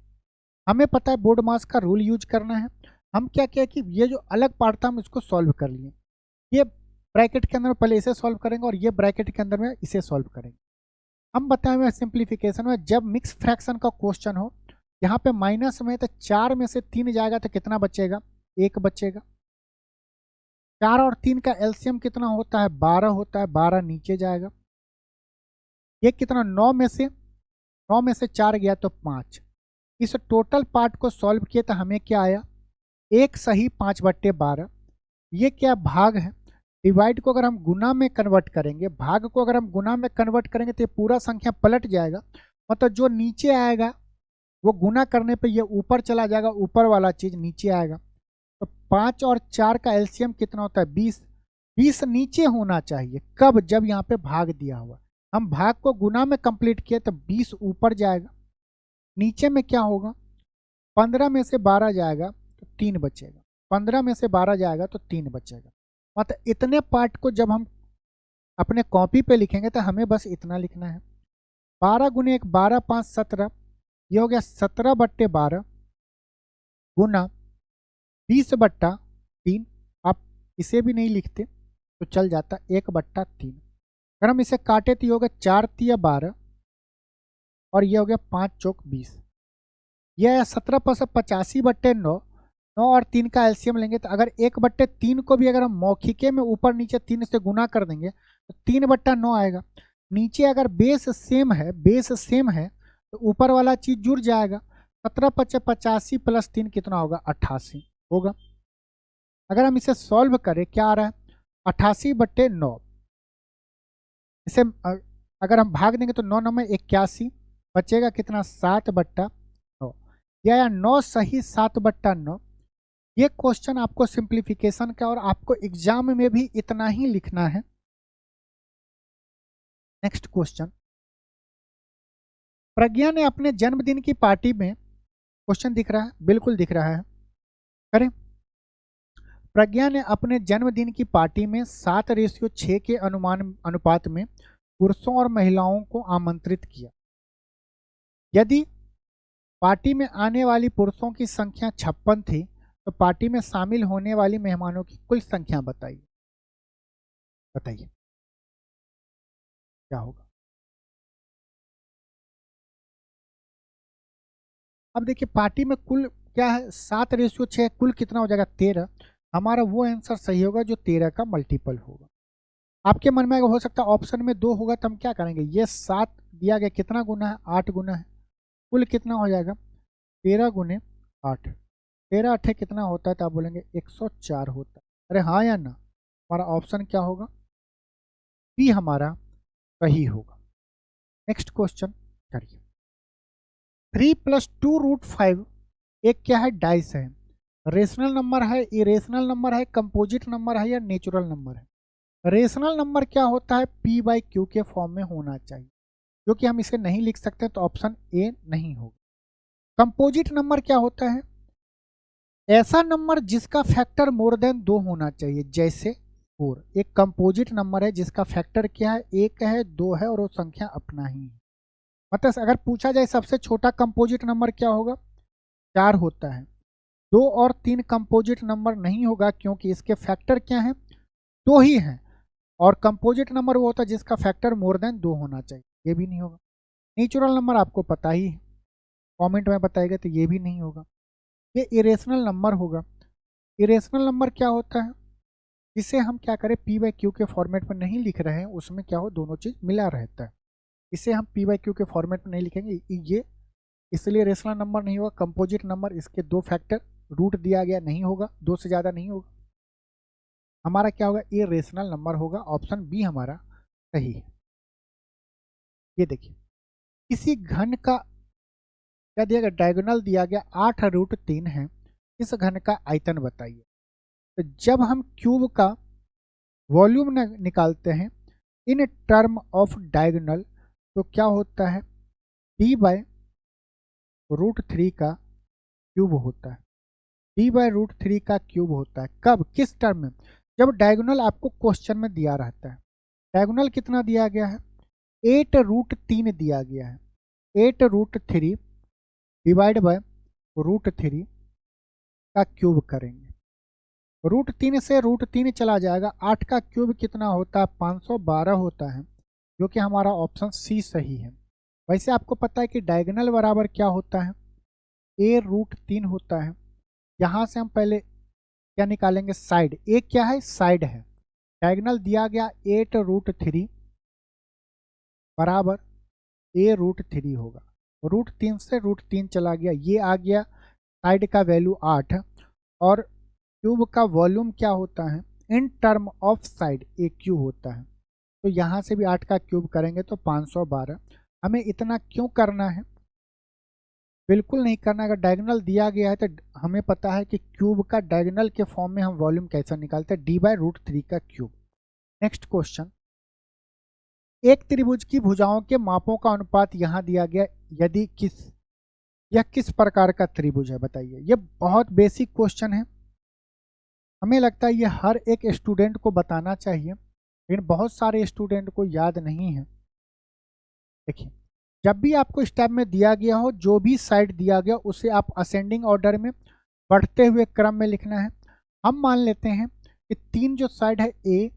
हमें पता है बोर्ड मास का रूल यूज करना है। हम क्या किया कि ये जो अलग पार्ट था हम इसको सॉल्व कर लिए। ये ब्रैकेट के अंदर में पहले इसे सॉल्व करेंगे और ये ब्रैकेट के अंदर में इसे सॉल्व करेंगे। हम बताए हुए सिंप्लीफिकेशन में जब मिक्स फ्रैक्शन का क्वेश्चन हो, यहाँ पे माइनस में तो 4 में से 3 जाएगा तो कितना बचेगा? 1 बचेगा। 4 और 3 का एलसीएम कितना होता है? 12 होता है। 12 नीचे जाएगा। ये कितना? 9 में से 4 गया तो 5। इस टोटल पार्ट को सॉल्व किए तो हमें क्या आया? 1 सही 5/12। ये क्या? भाग है। डिवाइड को अगर हम गुना में कन्वर्ट करेंगे, भाग को अगर हम गुना में कन्वर्ट करेंगे तो ये पूरा संख्या पलट जाएगा। मतलब जो नीचे आएगा वो गुना करने पे ये ऊपर चला जाएगा, ऊपर वाला चीज नीचे आएगा। तो 5 और 4 का एलसीएम कितना होता है? 20। 20 नीचे होना चाहिए। कब? जब यहाँ पे भाग दिया हुआ। हम भाग को गुना में कंप्लीट किए तो 20 ऊपर जाएगा। नीचे में क्या होगा? 15 में से 12 जाएगा तो 3 बचेगा। 15 में से 12 जाएगा तो 3 बचेगा। मतलब इतने पार्ट को जब हम अपने कॉपी पे लिखेंगे तो हमें बस इतना लिखना है। 12 गुने 1, 12 5 17, ये हो गया 17/12 गुना 20/3। आप इसे भी नहीं लिखते तो चल जाता 1/3। अगर हम इसे काटे तो ये होगा 4 तिया 12 और ये हो गया 5 चौक 20। यह 17 + 85/9, 9 और 3 का एलसीएम लेंगे तो अगर 1/3 को भी अगर हम मौखिके में ऊपर नीचे 3 से गुना कर देंगे तो 3/9 आएगा। नीचे अगर बेस सेम है तो ऊपर वाला चीज जुड़ जाएगा। 17 × 85 + 3 कितना होगा? 88 होगा। अगर हम इसे सॉल्व करें, क्या आ रहा है? 88/9। इसे अगर हम भाग देंगे तो 9 9 में 81, बचेगा कितना? 7/9। या 9 सही 7/9। ये क्वेश्चन आपको सिंप्लीफिकेशन का और आपको एग्जाम में भी इतना ही लिखना है। नेक्स्ट क्वेश्चन, प्रज्ञा ने अपने जन्मदिन की पार्टी में, क्वेश्चन दिख रहा है? बिल्कुल दिख रहा है, करें। प्रज्ञा ने अपने जन्मदिन की पार्टी में 7:6 के अनुपात में पुरुषों और महिलाओं को आमंत्रित किया। यदि पार्टी में आने वाली पुरुषों की संख्या 56 थी तो पार्टी में शामिल होने वाली मेहमानों की कुल संख्या बताइए। बताइए क्या होगा। अब देखिए पार्टी में कुल क्या है? 7:6, कुल कितना हो जाएगा? 13। हमारा वो आंसर सही होगा जो 13 का मल्टीपल होगा। आपके मन में हो सकता है ऑप्शन में 2 होगा तो हम क्या करेंगे? ये 7 दिया गया, कितना गुना है? 8 गुना है। कुल कितना हो जाएगा? 13 गुने 8। 13 8 कितना होता है? तो आप बोलेंगे 104 होता है। अरे हाँ या ना? हमारा ऑप्शन क्या होगा? बी हमारा सही होगा। नेक्स्ट क्वेश्चन करिए। 3 + 2√5 एक क्या है? डाइस है। रेशनल नंबर है, इरेशनल नंबर है, कंपोजिट नंबर है या नेचुरल नंबर है? रेशनल नंबर क्या होता है? P/Q के फॉर्म में होना चाहिए, जो कि हम इसे नहीं लिख सकते तो ऑप्शन ए नहीं होगा। कंपोजिट नंबर क्या होता है? ऐसा नंबर जिसका फैक्टर मोर देन 2 होना चाहिए, जैसे 4 एक कंपोजिट नंबर है जिसका फैक्टर क्या है? 1 है, 2 है और वो संख्या अपना ही है। मतलब अगर पूछा जाए सबसे छोटा कंपोजिट नंबर क्या होगा? 4 होता है। 2 और 3 कंपोजिट नंबर नहीं होगा क्योंकि इसके फैक्टर क्या है? 2 ही हैं। और कंपोजिट नंबर वो होता है जिसका फैक्टर मोर देन 2 होना चाहिए, ये भी नहीं होगा। नेचुरल नंबर आपको पता ही है, कमेंट में बताएगा तो ये भी नहीं होगा। ये इरेशनल नंबर होगा। इरेशनल नंबर क्या होता है? इसे हम क्या करें? P/Q के फॉर्मेट में नहीं लिख रहे हैं, उसमें क्या हो? दोनों चीज मिला रहता है। इसे हम P/Q के फॉर्मेट में नहीं लिखेंगे, ये इसलिए रेशनल नंबर नहीं होगा। कंपोजिट नंबर, इसके 2 फैक्टर रूट दिया गया, नहीं होगा, 2 से ज़्यादा नहीं होगा। हमारा क्या होगा? ये रेशनल नंबर होगा। ऑप्शन बी हमारा सही है। ये देखिए, किसी घन का क्या दिया गया? डायगोनल दिया गया 8√3 है। इस घन का आयतन बताइए। तो जब हम क्यूब का वॉल्यूम निकालते हैं इन टर्म ऑफ डायगोनल तो क्या होता है? D/√3 का क्यूब होता है। D/√3 का क्यूब होता है। कब? किस टर्म में? जब डायगोनल आपको क्वेश्चन में दिया रहता है। डायगोनल कितना दिया गया है? 8√3 दिया गया है। 8√3 डिवाइड बाय √3 का क्यूब करेंगे। √3 से √3 चला जाएगा। 8 का क्यूब कितना होता है? 512 होता है, जो कि हमारा ऑप्शन सी सही है। वैसे आपको पता है कि डायगोनल बराबर क्या होता है? A√3 होता है। यहाँ से हम पहले क्या निकालेंगे? साइड। ए क्या है? साइड है। डायगोनल दिया गया 8√3 बराबर A√3 होगा। √3 से √3 चला गया, ये आ गया। साइड का वैल्यू 8 और क्यूब का वॉल्यूम क्या होता है? In term of side A cube होता है। तो यहाँ से भी 8 का क्यूब करेंगे तो 512। हमें इतना क्यों करना है? बिल्कुल नहीं करना। अगर डायगोनल दिया गया है तो हमें पता है कि क्यूब का डायगोनल के फॉर्म में हम वॉल्यूम कैसा निकालते हैं? D/√3 का क्यूब। नेक्स्ट क्वेश्चन, एक त्रिभुज की भुजाओं के मापों का अनुपात यहाँ दिया गया, यदि यह किस प्रकार का त्रिभुज है? बताइए। ये बहुत बेसिक क्वेश्चन है। हमें लगता है ये हर एक स्टूडेंट को बताना चाहिए, लेकिन बहुत सारे स्टूडेंट को याद नहीं है। देखिए, जब भी आपको स्टेप में दिया गया हो, जो भी साइड दिया गया उसे आप असेंडिंग ऑर्डर में बढ़ते हुए क्रम में लिखना है। हम मान लेते हैं कि तीन जो साइड है ए,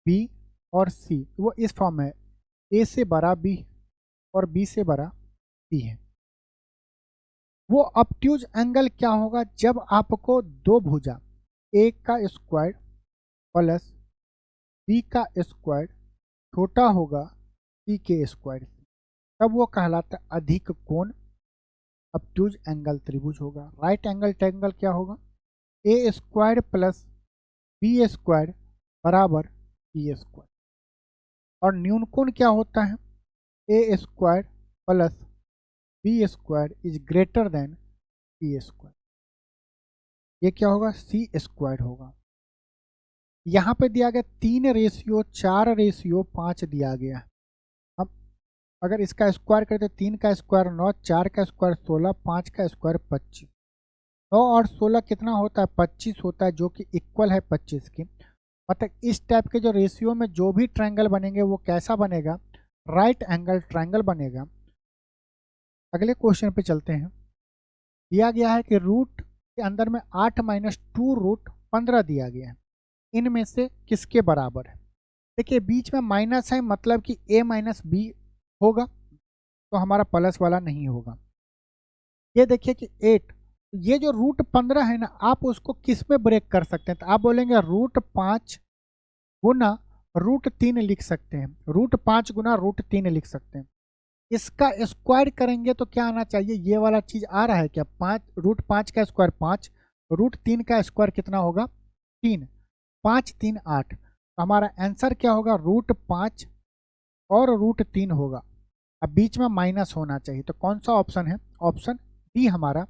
बी और सी, वो इस फॉर्म में है, ए से बड़ा बी और बी से बड़ा सी है। वो ऑब्ट्यूज एंगल क्या होगा? जब आपको दो भुजा ए का स्क्वायर प्लस बी का स्क्वायर छोटा होगा सी के स्क्वायर से, तब वो कहलाता है अधिक कोण ऑब्ट्यूज एंगल त्रिभुज होगा। राइट एंगल ट्रायंगल क्या होगा? A square plus B square बराबर सी स्क्वायर। और न्यून कोण क्या होता है? A square plus B square is greater than C square. ये क्या होगा? सी स्क्वायर होगा। यहाँ पे दिया गया 3:4:5 दिया गया। अब अगर इसका स्क्वायर करते 3 का स्क्वायर 9, 4 का स्क्वायर 16, 5 का स्क्वायर 25। 9 और 16 कितना होता है? 25 होता है, जो कि इक्वल है 25 के। मतलब इस टाइप के जो रेशियो में जो भी ट्रायंगल बनेंगे वो कैसा बनेगा? राइट एंगल ट्रायंगल बनेगा। अगले क्वेश्चन पे चलते हैं। दिया गया है कि रूट के अंदर में 8 - 2√15 दिया गया है, इनमें से किसके बराबर है? देखिए, बीच में माइनस है, मतलब कि a माइनस बी होगा, तो हमारा प्लस वाला नहीं होगा। ये देखिए कि 8, ये जो √15 है ना, आप उसको किस में ब्रेक कर सकते हैं? तो आप बोलेंगे √5 गुना √3 लिख सकते हैं, √5 गुना √3 लिख सकते हैं। इसका स्क्वायर करेंगे तो क्या आना चाहिए? ये वाला चीज आ रहा है क्या? 5 √5 का स्क्वायर 5, √3 का स्क्वायर कितना होगा? 3, 5 3 8। तो हमारा आंसर क्या होगा? √5 और √3 होगा। अब बीच में माइनस होना चाहिए, तो कौन सा ऑप्शन है? ऑप्शन डी हमारा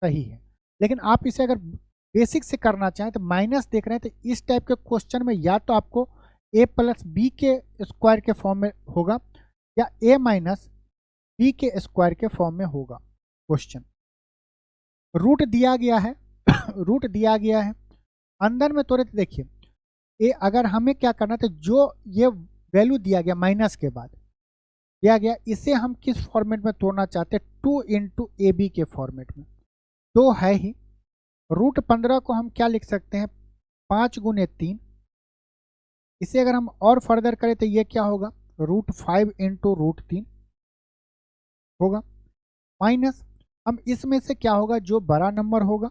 सही है। लेकिन आप इसे अगर बेसिक से करना चाहें तो माइनस देख रहे हैं, तो इस टाइप के क्वेश्चन में या तो आपको a प्लस बी के स्क्वायर के फॉर्म में होगा या a माइनस बी के स्क्वायर के फॉर्म में होगा क्वेश्चन। रूट दिया गया है रूट दिया गया है अंदर में तुरंत देखिए, ये अगर हमें क्या करना था, जो ये वैल्यू दिया गया माइनस के बाद दिया गया, इसे हम किस फॉर्मेट में तोड़ना चाहते हैं? 2 × AB के फॉर्मेट में। तो है ही, √15 को हम क्या लिख सकते हैं? 5 × 3। इसे अगर हम और फर्दर करें तो ये क्या होगा? √5 × √3 होगा। माइनस, हम इसमें से क्या होगा? जो बड़ा नंबर होगा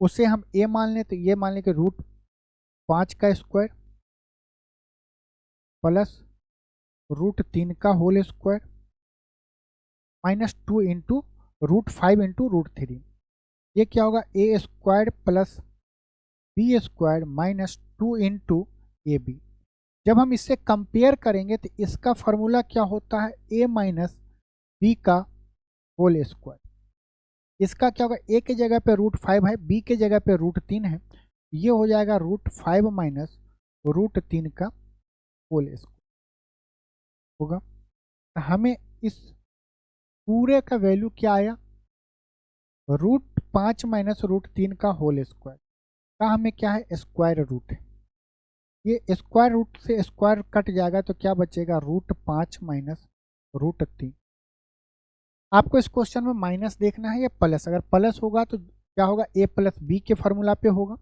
उसे हम a मान लें, तो ये मान लें कि √5 का स्क्वायर प्लस √3 का होल स्क्वायर -2 × √5 × √3। ये क्या होगा? a square plus B square -2 × AB। जब हम इससे कंपेयर करेंगे तो इसका फॉर्मूला क्या होता है? a माइनस बी का होल स्क्वायर। इसका क्या होगा? a के जगह पे √5 है, b के जगह पे √3 है, ये हो जाएगा √5 माइनस √3 का होल स्क्वायर होगा। तो हमें इस पूरे का वैल्यू क्या आया? √5 माइनस √3 का होल स्क्वायर का हमें क्या है? स्क्वायर रूट है। ये स्क्वायर रूट से स्क्वायर कट जाएगा, तो क्या बचेगा? √5 माइनस √3। आपको इस क्वेश्चन में माइनस देखना है या प्लस? अगर प्लस होगा तो क्या होगा? a प्लस बी के फॉर्मूला पे होगा,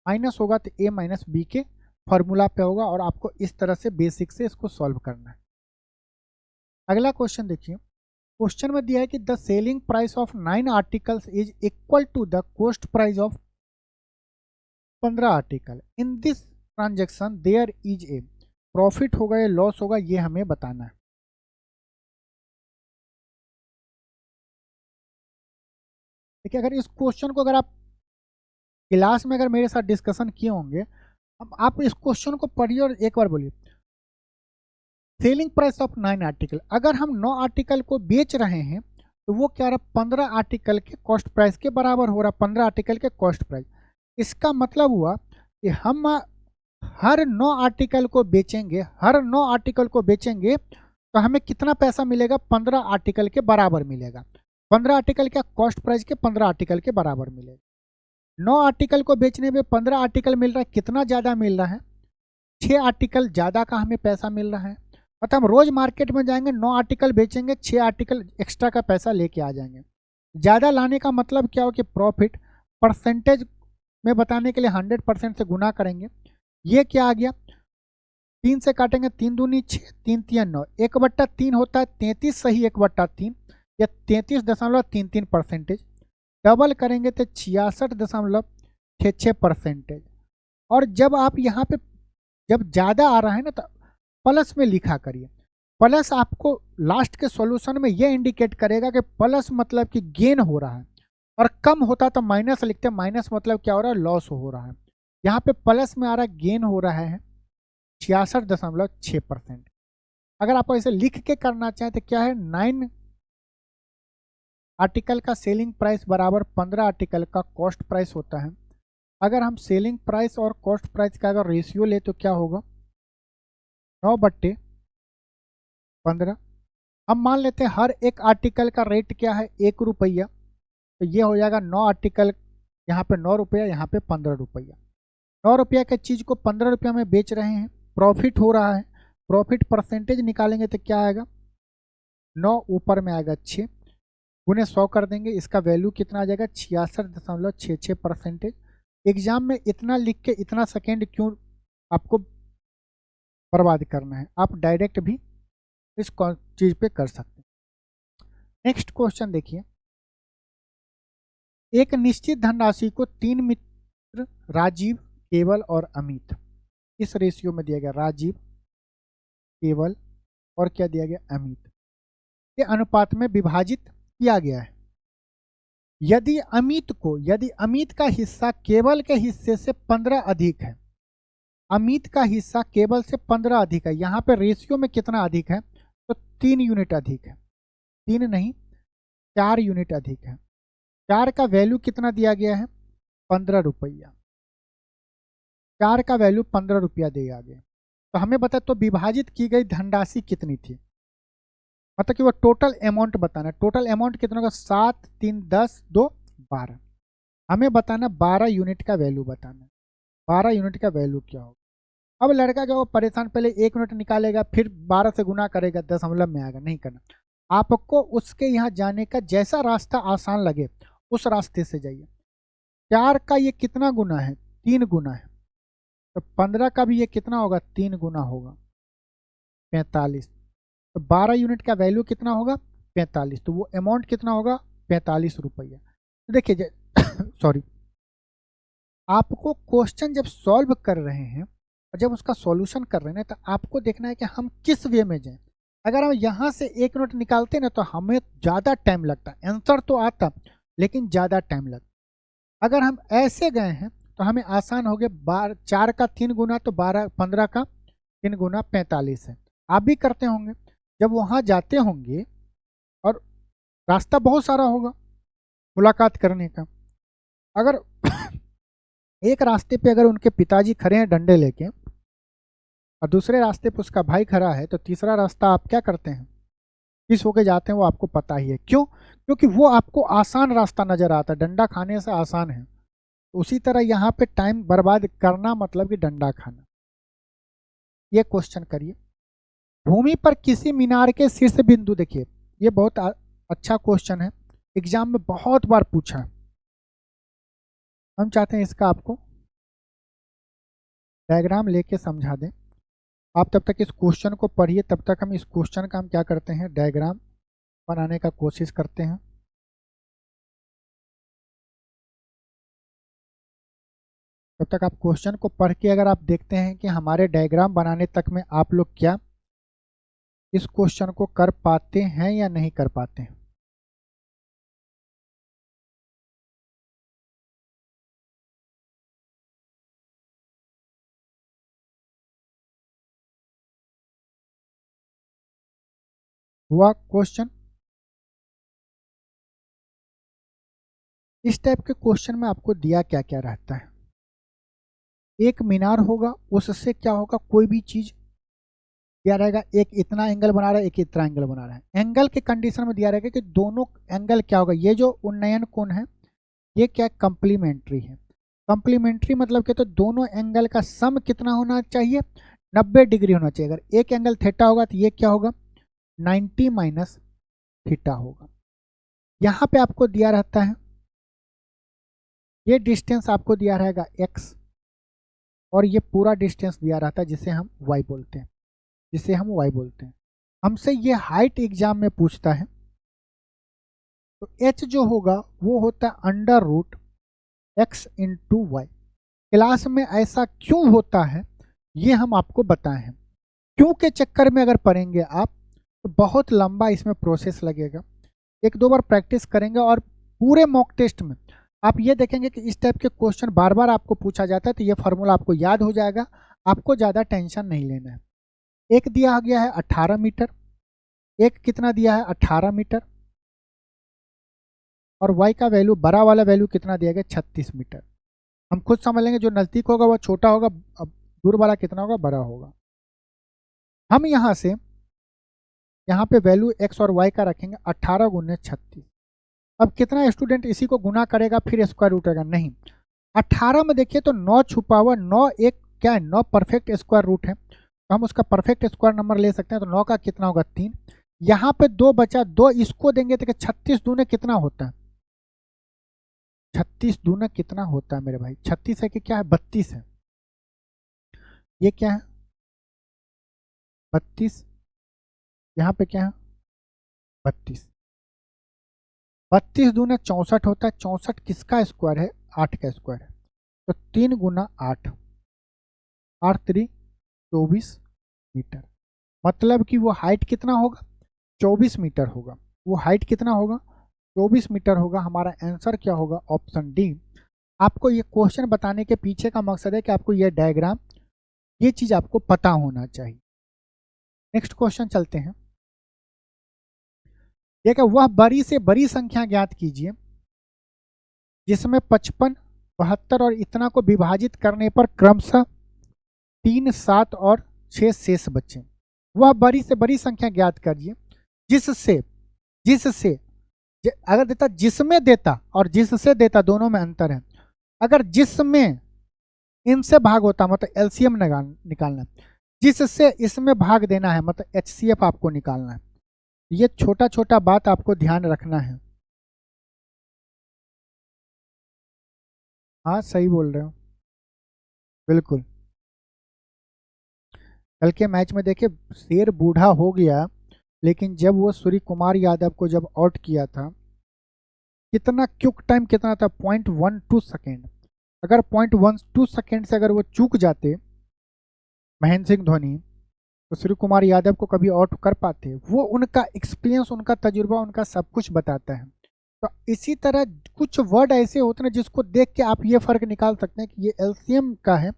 माइनस होगा तो a माइनस बी के फॉर्मूला पे होगा। और आपको इस तरह से बेसिक से इसको सॉल्व करना है। अगला क्वेश्चन देखिए, क्वेश्चन में दिया है कि the selling price of 9 articles is equal to the cost price of 15 article. In this transaction there is a profit होगा या लॉस होगा, ये हमें बताना है। देखिए, अगर इस क्वेश्चन को अगर आप क्लास में अगर मेरे साथ डिस्कशन किए होंगे, अब आप इस क्वेश्चन को पढ़िए और एक बार बोलिए, सेलिंग प्राइस ऑफ 9 आर्टिकल। अगर हम 9 आर्टिकल को बेच रहे हैं तो वो क्या रहा? 15 आर्टिकल के कॉस्ट प्राइस के बराबर हो रहा, 15 आर्टिकल के कॉस्ट प्राइस। इसका मतलब हुआ कि हम हर 9 आर्टिकल को बेचेंगे, हर 9 आर्टिकल को बेचेंगे तो हमें कितना पैसा मिलेगा? 15 आर्टिकल के बराबर मिलेगा। 15 आर्टिकल का कॉस्ट प्राइस के 15 आर्टिकल के बराबर मिलेगा। 9 आर्टिकल को बेचने पे 15 आर्टिकल मिल रहा है, कितना ज़्यादा मिल रहा है, 6 आर्टिकल ज़्यादा का हमें पैसा मिल रहा है। मतलब हम रोज़ मार्केट में जाएंगे, 9 आर्टिकल बेचेंगे, 6 आर्टिकल एक्स्ट्रा का पैसा लेके आ जाएंगे। ज़्यादा लाने का मतलब क्या हो कि प्रॉफिट परसेंटेज में बताने के लिए 100% से गुना करेंगे। ये क्या आ गया, 3 से काटेंगे, 3 दूनी 6, 3 तिया 9, 1/3 होता है 33 सही 1/3 या 33.33%। डबल करेंगे तो 66.66%। और जब आप यहाँ पे जब ज़्यादा आ रहा है ना तो प्लस में लिखा करिए। प्लस आपको लास्ट के सॉल्यूशन में ये इंडिकेट करेगा कि प्लस मतलब कि गेन हो रहा है, और कम होता तो माइनस लिखते, माइनस मतलब क्या हो रहा है, लॉस हो रहा है। यहाँ पे प्लस में आ रहा है, गेन हो रहा है 66.6%। अगर आप ऐसे लिख के करना चाहें तो क्या है, 9 आर्टिकल का सेलिंग प्राइस बराबर 15 आर्टिकल का कॉस्ट प्राइस होता है। अगर हम सेलिंग प्राइस और कॉस्ट प्राइस का अगर रेशियो ले तो क्या होगा, 9/15। हम मान लेते हैं हर एक आर्टिकल का रेट क्या है, 1 रुपया, तो ये हो जाएगा 9 आर्टिकल, यहाँ पे 9 रुपया, यहाँ पे 15 रुपया। 9 रुपया के चीज़ को 15 रुपया में बेच रहे हैं, प्रॉफिट हो रहा है। प्रॉफिट परसेंटेज निकालेंगे तो क्या आएगा, 9 ऊपर में आएगा 6 गुने 100 कर देंगे, इसका वैल्यू कितना आ जाएगा, 66.66%। एग्जाम में इतना लिख के इतना सेकेंड क्यों आपको बर्बाद करना है, आप डायरेक्ट भी इस चीज़ पे कर सकते हैं। नेक्स्ट क्वेश्चन देखिए, एक निश्चित धनराशि को 3 मित्र राजीव, केवल और अमित इस रेशियो में दिया गया, राजीव, केवल और क्या दिया गया, अमित, के अनुपात में विभाजित किया गया है। यदि अमित का हिस्सा केवल के हिस्से से 15 अधिक है, अमित का हिस्सा केवल से 15 अधिक है, यहाँ पे रेशियो में कितना अधिक है, तो 3 यूनिट अधिक है, 3 नहीं 4 यूनिट अधिक है। 4 का वैल्यू कितना दिया गया है, 15 रुपया, 4 का वैल्यू 15 रुपया दिया गया। तो हमें बता, तो विभाजित की गई धनराशि कितनी थी, मतलब कि वो टोटल अमाउंट बताना है। टोटल अमाउंट कितना होगा, 7, 3, 10, 2, 12। हमें बताना 12 यूनिट का वैल्यू बताना है, 12 यूनिट का वैल्यू क्या होगा। अब लड़का क्या होगा, परेशान, पहले 1 यूनिट निकालेगा, फिर 12 से गुना करेगा, दशमलव में आएगा, नहीं करना। आपको उसके यहाँ जाने का जैसा रास्ता आसान लगे उस रास्ते से जाइए। 4 का ये कितना गुना है, 3 गुना है, तो 15 का भी ये कितना होगा, 3 गुना होगा, 45। तो 12 यूनिट का वैल्यू कितना होगा, 45, तो वो अमाउंट कितना होगा, 45 रुपया। तो देखिए सॉरी, आपको क्वेश्चन जब सॉल्व कर रहे हैं और जब उसका सॉल्यूशन कर रहे हैं तो आपको देखना है कि हम किस वे में जाएं। अगर हम यहाँ से 1 यूनिट निकालते ना तो हमें ज़्यादा टाइम लगता, आंसर तो आता लेकिन ज़्यादा टाइम लगता। अगर हम ऐसे गए हैं तो हमें आसान हो गया, 4 का 3 गुना तो 15 का 3 गुना 45 है। आप भी करते होंगे, जब वहाँ जाते होंगे और रास्ता बहुत सारा होगा मुलाकात करने का। अगर एक रास्ते पे अगर उनके पिताजी खड़े हैं डंडे लेके और दूसरे रास्ते पे उसका भाई खड़ा है, तो तीसरा रास्ता आप क्या करते हैं, किस होके जाते हैं वो आपको पता ही है। क्यों, क्योंकि वो आपको आसान रास्ता नज़र आता है, डंडा खाने से आसान है। उसी तरह यहाँ पे टाइम बर्बाद करना मतलब कि डंडा खाना। ये क्वेश्चन करिए, भूमि पर किसी मीनार के शीर्ष बिंदु, देखिए ये बहुत अच्छा क्वेश्चन है, एग्जाम में बहुत बार पूछा है। हम चाहते हैं इसका आपको डायग्राम लेके समझा दें। आप तब तक इस क्वेश्चन को पढ़िए, तब तक हम इस क्वेश्चन का हम क्या करते हैं, डायग्राम बनाने का कोशिश करते हैं। तब तक आप क्वेश्चन को पढ़ के अगर आप देखते हैं कि हमारे डायग्राम बनाने तक में आप लोग क्या इस क्वेश्चन को कर पाते हैं या नहीं कर पाते हैं। हुआ क्वेश्चन, इस टाइप के क्वेश्चन में आपको दिया क्या क्या रहता है, एक मीनार होगा, उससे क्या होगा, कोई भी चीज दिया रहेगा, एक इतना एंगल बना रहा है, एक इतना एंगल बना रहा है। एंगल के कंडीशन में दिया रहेगा कि दोनों एंगल क्या होगा, ये जो उन्नयन कोण है ये क्या कंप्लीमेंट्री है, कॉम्प्लीमेंट्री मतलब कि तो दोनों एंगल का सम कितना होना चाहिए, 90 डिग्री होना चाहिए। अगर एक एंगल थीटा होगा तो ये क्या होगा, 90 माइनस थीटा होगा। यहाँ पे आपको दिया रहता है, ये डिस्टेंस आपको दिया रहेगा x, और ये पूरा डिस्टेंस दिया रहता है जिसे हम y बोलते हैं, हमसे ये हाइट एग्जाम में पूछता है। तो h जो होगा वो होता है under root x into Y. Class में ऐसा क्यों होता है ये हम आपको बताए हैं। क्यों के चक्कर में अगर पढ़ेंगे आप तो बहुत लंबा इसमें प्रोसेस लगेगा। एक दो बार प्रैक्टिस करेंगे और पूरे मॉक टेस्ट में आप ये देखेंगे कि इस टाइप के क्वेश्चन बार बार आपको पूछा जाता है, तो ये फार्मूला आपको याद हो जाएगा, आपको ज़्यादा टेंशन नहीं लेना है। एक दिया गया है 18 मीटर, एक कितना दिया है 18 मीटर, और y का वैल्यू बड़ा वाला वैल्यू कितना दिया गया 36 मीटर। हम खुद समझ लेंगे, जो नज़दीक होगा वो छोटा होगा, अब दूर वाला कितना होगा, बड़ा होगा। हम यहाँ से यहाँ पे वैल्यू x और y का रखेंगे 18 गुने 36। अब कितना स्टूडेंट इसी को गुना करेगा फिर स्क्वायर रूट आएगा, नहीं। 18 में देखिए तो 9 छुपा हुआ, 9 एक क्या है, 9 परफेक्ट स्क्वायर रूट है, तो हम उसका परफेक्ट स्क्वायर नंबर ले सकते हैं। तो 9 का कितना होगा 3, यहाँ पे 2 बचा, 2 इसको देंगे तो 36 दूने कितना होता है, 36 दूना कितना होता है मेरे भाई, 36 है कि क्या है, 32 है। ये क्या है 32, यहाँ पे क्या है 32, 32 दूना 64 होता है। 64 किसका स्क्वायर है, 8 का स्क्वायर है। तो 3 गुना 8, 8 3 24 मीटर। मतलब कि वो हाइट कितना होगा, 24 मीटर होगा। वो हाइट कितना होगा, 24 मीटर होगा। हमारा आंसर क्या होगा, ऑप्शन डी। आपको ये क्वेश्चन बताने के पीछे का मकसद है कि आपको ये डायग्राम, ये चीज़ आपको पता होना चाहिए। नेक्स्ट क्वेश्चन चलते हैं। देखिए, वह बड़ी से बड़ी संख्या ज्ञात कीजिए जिसमें 55, 72 और इतना को विभाजित करने पर क्रमशः 3, 7 और 6 शेष बचे। वह बड़ी से बड़ी संख्या ज्ञात करिए जिससे जिससे अगर देता जिसमें देता और जिससे देता दोनों में अंतर है। अगर जिसमें इनसे भाग होता मतलब एलसीएम निकालना है, जिससे इसमें भाग देना है मतलब एचसीएफ आपको निकालना है। ये छोटा छोटा बात आपको ध्यान रखना है। हाँ सही बोल रहे हो, बिल्कुल। कल के मैच में देखिए शेर बूढ़ा हो गया, लेकिन जब वो सूर्य कुमार यादव को जब आउट किया था, कितना क्विक टाइम कितना था, 0.12 सेकेंड। अगर 0.12 सेकेंड से अगर वो चूक जाते महेंद्र सिंह धोनी, तो सूर्य कुमार यादव को कभी आउट कर पाते। वो उनका एक्सपीरियंस, उनका तजुर्बा, उनका सब कुछ बताता है। तो इसी तरह कुछ वर्ड ऐसे होते हैं जिसको देख के आप ये फर्क निकाल सकते हैं कि ये एलसीएम का है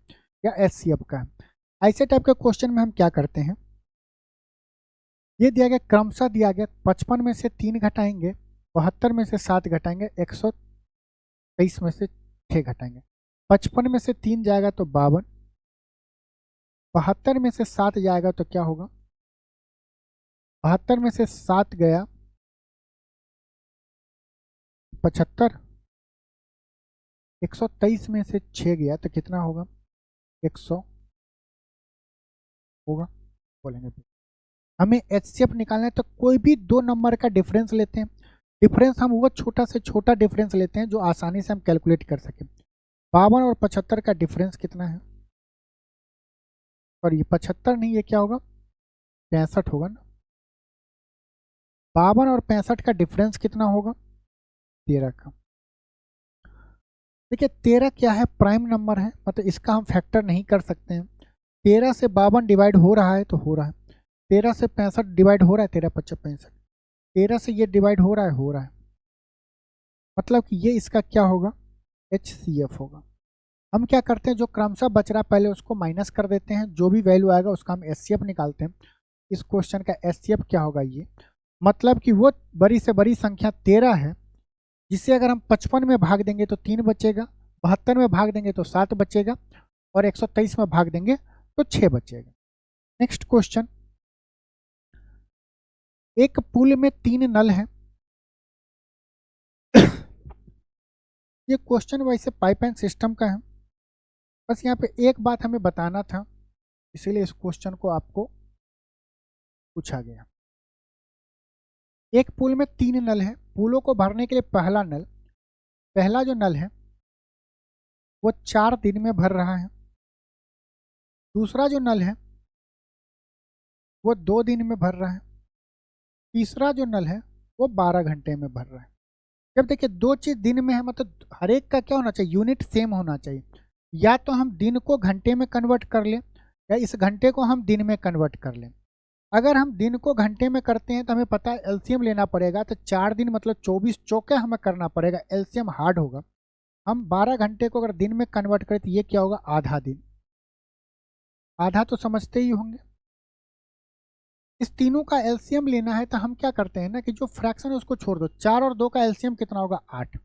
या एचसीएफ का है। ऐसे टाइप के क्वेश्चन में हम क्या करते हैं, ये दिया गया क्रमशः दिया गया 55 में से 3 घटाएंगे, 72 में से 7 घटाएंगे, 123 में से 6 घटाएंगे। 55 में से 3 जाएगा तो 52, 72 में से 7 जाएगा तो क्या होगा, 72 में से 7 गया 75, 123 में से 6 गया तो कितना होगा, 100 होगा, बोलेंगे। हमें एचसीएफ निकालना है तो कोई भी दो नंबर का डिफरेंस लेते हैं। डिफरेंस हम वो छोटा से छोटा डिफरेंस लेते हैं जो आसानी से हम कैलकुलेट कर सकें। 52 और 75 का डिफरेंस कितना है, और ये 75 नहीं, ये क्या होगा 65 होगा ना। 52 और 65 का डिफरेंस कितना होगा 13 का। देखिए 13 क्या है, प्राइम नंबर है, मतलब इसका हम फैक्टर नहीं कर सकते हैं। 13 से 52 डिवाइड हो रहा है तो हो रहा है, 13 से 65 डिवाइड हो रहा है, 13 55 65, 13 से ये डिवाइड हो रहा है, मतलब कि ये इसका क्या होगा, एचसीएफ होगा। हम क्या करते हैं, जो क्रमशः बच रहा है पहले उसको माइनस कर देते हैं, जो भी वैल्यू आएगा उसका हम एचसीएफ निकालते हैं। इस क्वेश्चन का एचसीएफ क्या होगा, ये मतलब कि वो बड़ी से बड़ी संख्या 13 है, जिसे अगर हम 55 में भाग देंगे तो 3 बचेगा, 72 में भाग देंगे तो 7 बचेगा, और 123 में भाग देंगे तो 6 बचेगा। नेक्स्ट क्वेश्चन, एक पूल में 3 नल हैं ये क्वेश्चन वैसे पाइप एंड सिस्टम का है, बस यहाँ पे एक बात हमें बताना था, इसीलिए इस क्वेश्चन को आपको पूछा गया। एक पुल में 3 नल है, पुलों को भरने के लिए पहला जो नल है वो 4 दिन में भर रहा है, दूसरा जो नल है वो 2 दिन में भर रहा है, तीसरा जो नल है वो 12 घंटे में भर रहा है। जब देखिए दो चीज दिन में है, मतलब हर एक का क्या होना चाहिए, यूनिट सेम होना चाहिए। या तो हम दिन को घंटे में कन्वर्ट कर लें या इस घंटे को हम दिन में कन्वर्ट कर लें। अगर हम दिन को घंटे में करते हैं तो हमें पता है एलसीएम लेना पड़ेगा, तो 4 दिन मतलब 24 चौके हमें करना पड़ेगा, एलसीएम हार्ड होगा। हम 12 घंटे को अगर दिन में कन्वर्ट करें तो ये क्या होगा, आधा दिन। आधा तो समझते ही होंगे। इस तीनों का एलसीएम लेना है तो हम क्या करते हैं ना कि जो फ्रैक्शन है उसको छोड़ दो, 4 और 2 का एलसीएम कितना होगा, 8।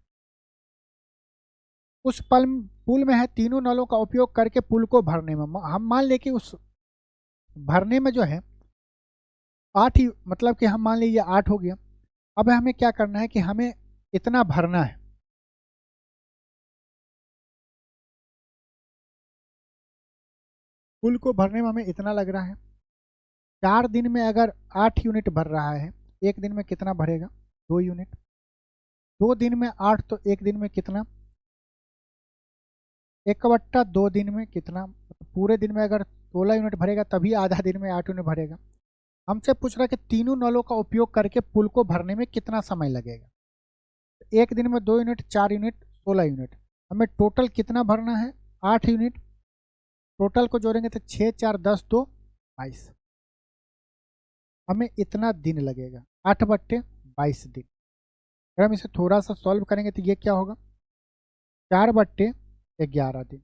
उस पुल में है, तीनों नलों का उपयोग करके पुल को भरने में हम मान लें कि उस भरने में जो है 8 ही, मतलब कि हम मान लीजिए 8 हो गया। अब हमें क्या करना है कि हमें इतना भरना है। पुल को भरने में हमें इतना लग रहा है। 4 दिन में अगर 8 यूनिट भर रहा है, एक दिन में कितना भरेगा, 2 यूनिट। 2 दिन में 8 तो एक दिन में कितना, 1/2 दिन में कितना, पूरे दिन में अगर 16 यूनिट भरेगा तभी आधा दिन में 8 यूनिट भरेगा। हमसे पूछ रहा है कि तीनों नलों का उपयोग करके पुल को भरने में कितना समय लगेगा। एक दिन में 2 यूनिट, 4 यूनिट, 16 यूनिट, हमें टोटल कितना भरना है, 8 यूनिट। टोटल को जोड़ेंगे तो 6 4 10 2 22, हमें इतना दिन लगेगा, 8/22 दिन। अगर हम इसे थोड़ा सा सॉल्व करेंगे तो ये क्या होगा, 4/11 दिन।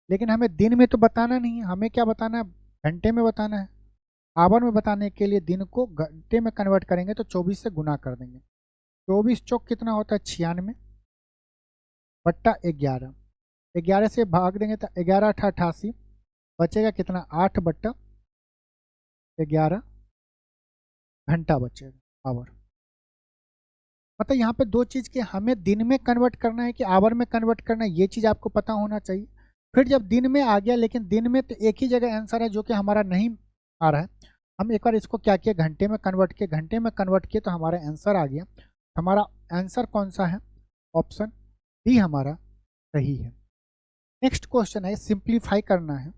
लेकिन हमें दिन में तो बताना नहीं है, हमें क्या बताना है, घंटे में बताना है। आवर में बताने के लिए दिन को घंटे में कन्वर्ट करेंगे तो 24 से गुना कर देंगे। 24 चौक कितना होता है, 96/11। 11 से भाग देंगे तो 11×8 = 88, बचेगा कितना, 8/11 घंटा बचेगा, आवर। मतलब यहाँ पे दो चीज़ के हमें दिन में कन्वर्ट करना है कि आवर में कन्वर्ट करना है, ये चीज़ आपको पता होना चाहिए। फिर जब दिन में आ गया, लेकिन दिन में तो एक ही जगह आंसर है जो कि हमारा नहीं आ रहा है, हम एक बार इसको क्या किया, घंटे में कन्वर्ट किए, घंटे में कन्वर्ट किए तो हमारा आंसर आ गया। हमारा आंसर कौन सा है, ऑप्शन डी हमारा सही है। नेक्स्ट क्वेश्चन है, सिंप्लीफाई करना है।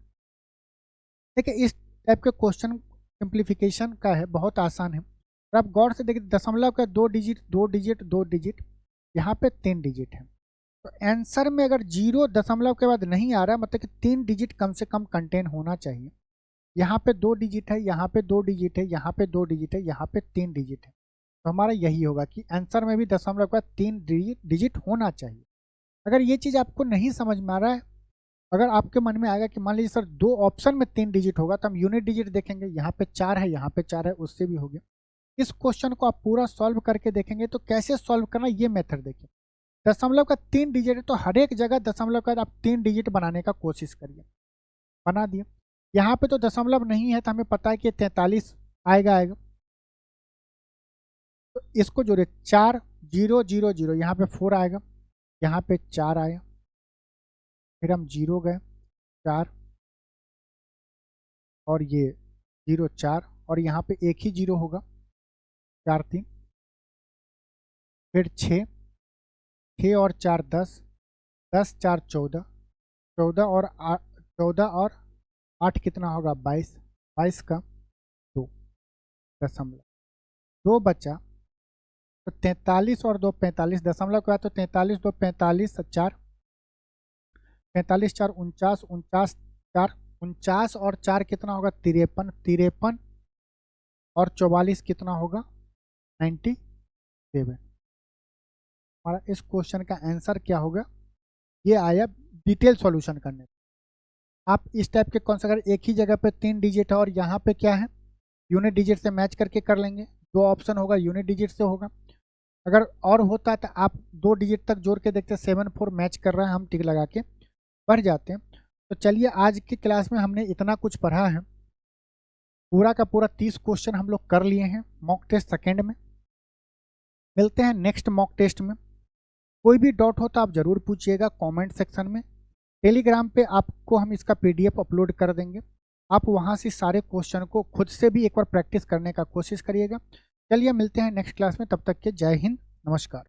देखिए इस टाइप के क्वेश्चन सिंप्लीफिकेशन का है, बहुत आसान है। और आप गौर से देखिए, दशमलव का 2 डिजिट 2 डिजिट 2 डिजिट, यहाँ पे 3 डिजिट है। तो आंसर में अगर 0 दशमलव के बाद नहीं आ रहा, मतलब कि 3 डिजिट कम से कम कंटेन होना चाहिए। यहाँ पे 2 डिजिट है, यहाँ पे 2 डिजिट है, यहाँ पे 2 डिजिट है, यहाँ पे 3 डिजिट है। तो हमारा यही होगा कि आंसर में भी दशमलव का 3 डिजिट होना चाहिए। अगर ये चीज़ आपको नहीं समझ में आ रहा है, अगर आपके मन में आएगा कि मान लीजिए सर 2 ऑप्शन में 3 डिजिट होगा, तो हम यूनिट डिजिट देखेंगे, यहाँ पे 4 है, यहाँ पे 4 है, उससे भी हो गया। इस क्वेश्चन को आप पूरा सॉल्व करके देखेंगे तो कैसे सॉल्व करना, ये मेथड देखिए। दशमलव का 3 डिजिट है तो हर एक जगह दशमलव का आप 3 डिजिट बनाने का कोशिश करिए, बना दिए। यहाँ पे तो दशमलव नहीं है तो हमें पता है कि 43 आएगा। तो इसको जोड़े, 4 0 0 0, यहाँ पे 4 आएगा, यहाँ पे 4 आया, फिर हम 0 गए, 4 और ये 0 4, और यहाँ पे एक ही 0 होगा, 4 3, फिर 6 6 और 4 10, 10 4 14, 14 और 8 कितना होगा, 22, 22 का 2 दशमलव 2 बचा। तो 43 और 2 45, दशमलव के बाद तो 43 2 45, 4 45 4 49, 49 4 49 और 4 कितना होगा, 53, 53 और 44 कितना होगा, 97। हमारा इस क्वेश्चन का आंसर क्या होगा, ये आया डिटेल सॉल्यूशन करने। आप इस टाइप के कौन सा, अगर एक ही जगह पे 3 डिजिट है और यहाँ पे क्या है, यूनिट डिजिट से मैच करके कर लेंगे, 2 ऑप्शन होगा यूनिट डिजिट से होगा। अगर और होता तो आप 2 डिजिट तक जोड़ के देखते, 7 4 मैच कर रहा है, हम टिक लगा के बढ़ जाते हैं। तो चलिए आज की क्लास में हमने इतना कुछ पढ़ा है, पूरा का पूरा 30 क्वेश्चन हम लोग कर लिए हैं मॉक टेस्ट सेकेंड में। मिलते हैं नेक्स्ट मॉक टेस्ट में। कोई भी डाउट हो तो आप ज़रूर पूछिएगा कमेंट सेक्शन में। टेलीग्राम पे आपको हम इसका PDF अपलोड कर देंगे, आप वहाँ से सारे क्वेश्चन को खुद से भी एक बार प्रैक्टिस करने का कोशिश करिएगा। चलिए मिलते हैं नेक्स्ट क्लास में, तब तक के जय हिंद, नमस्कार।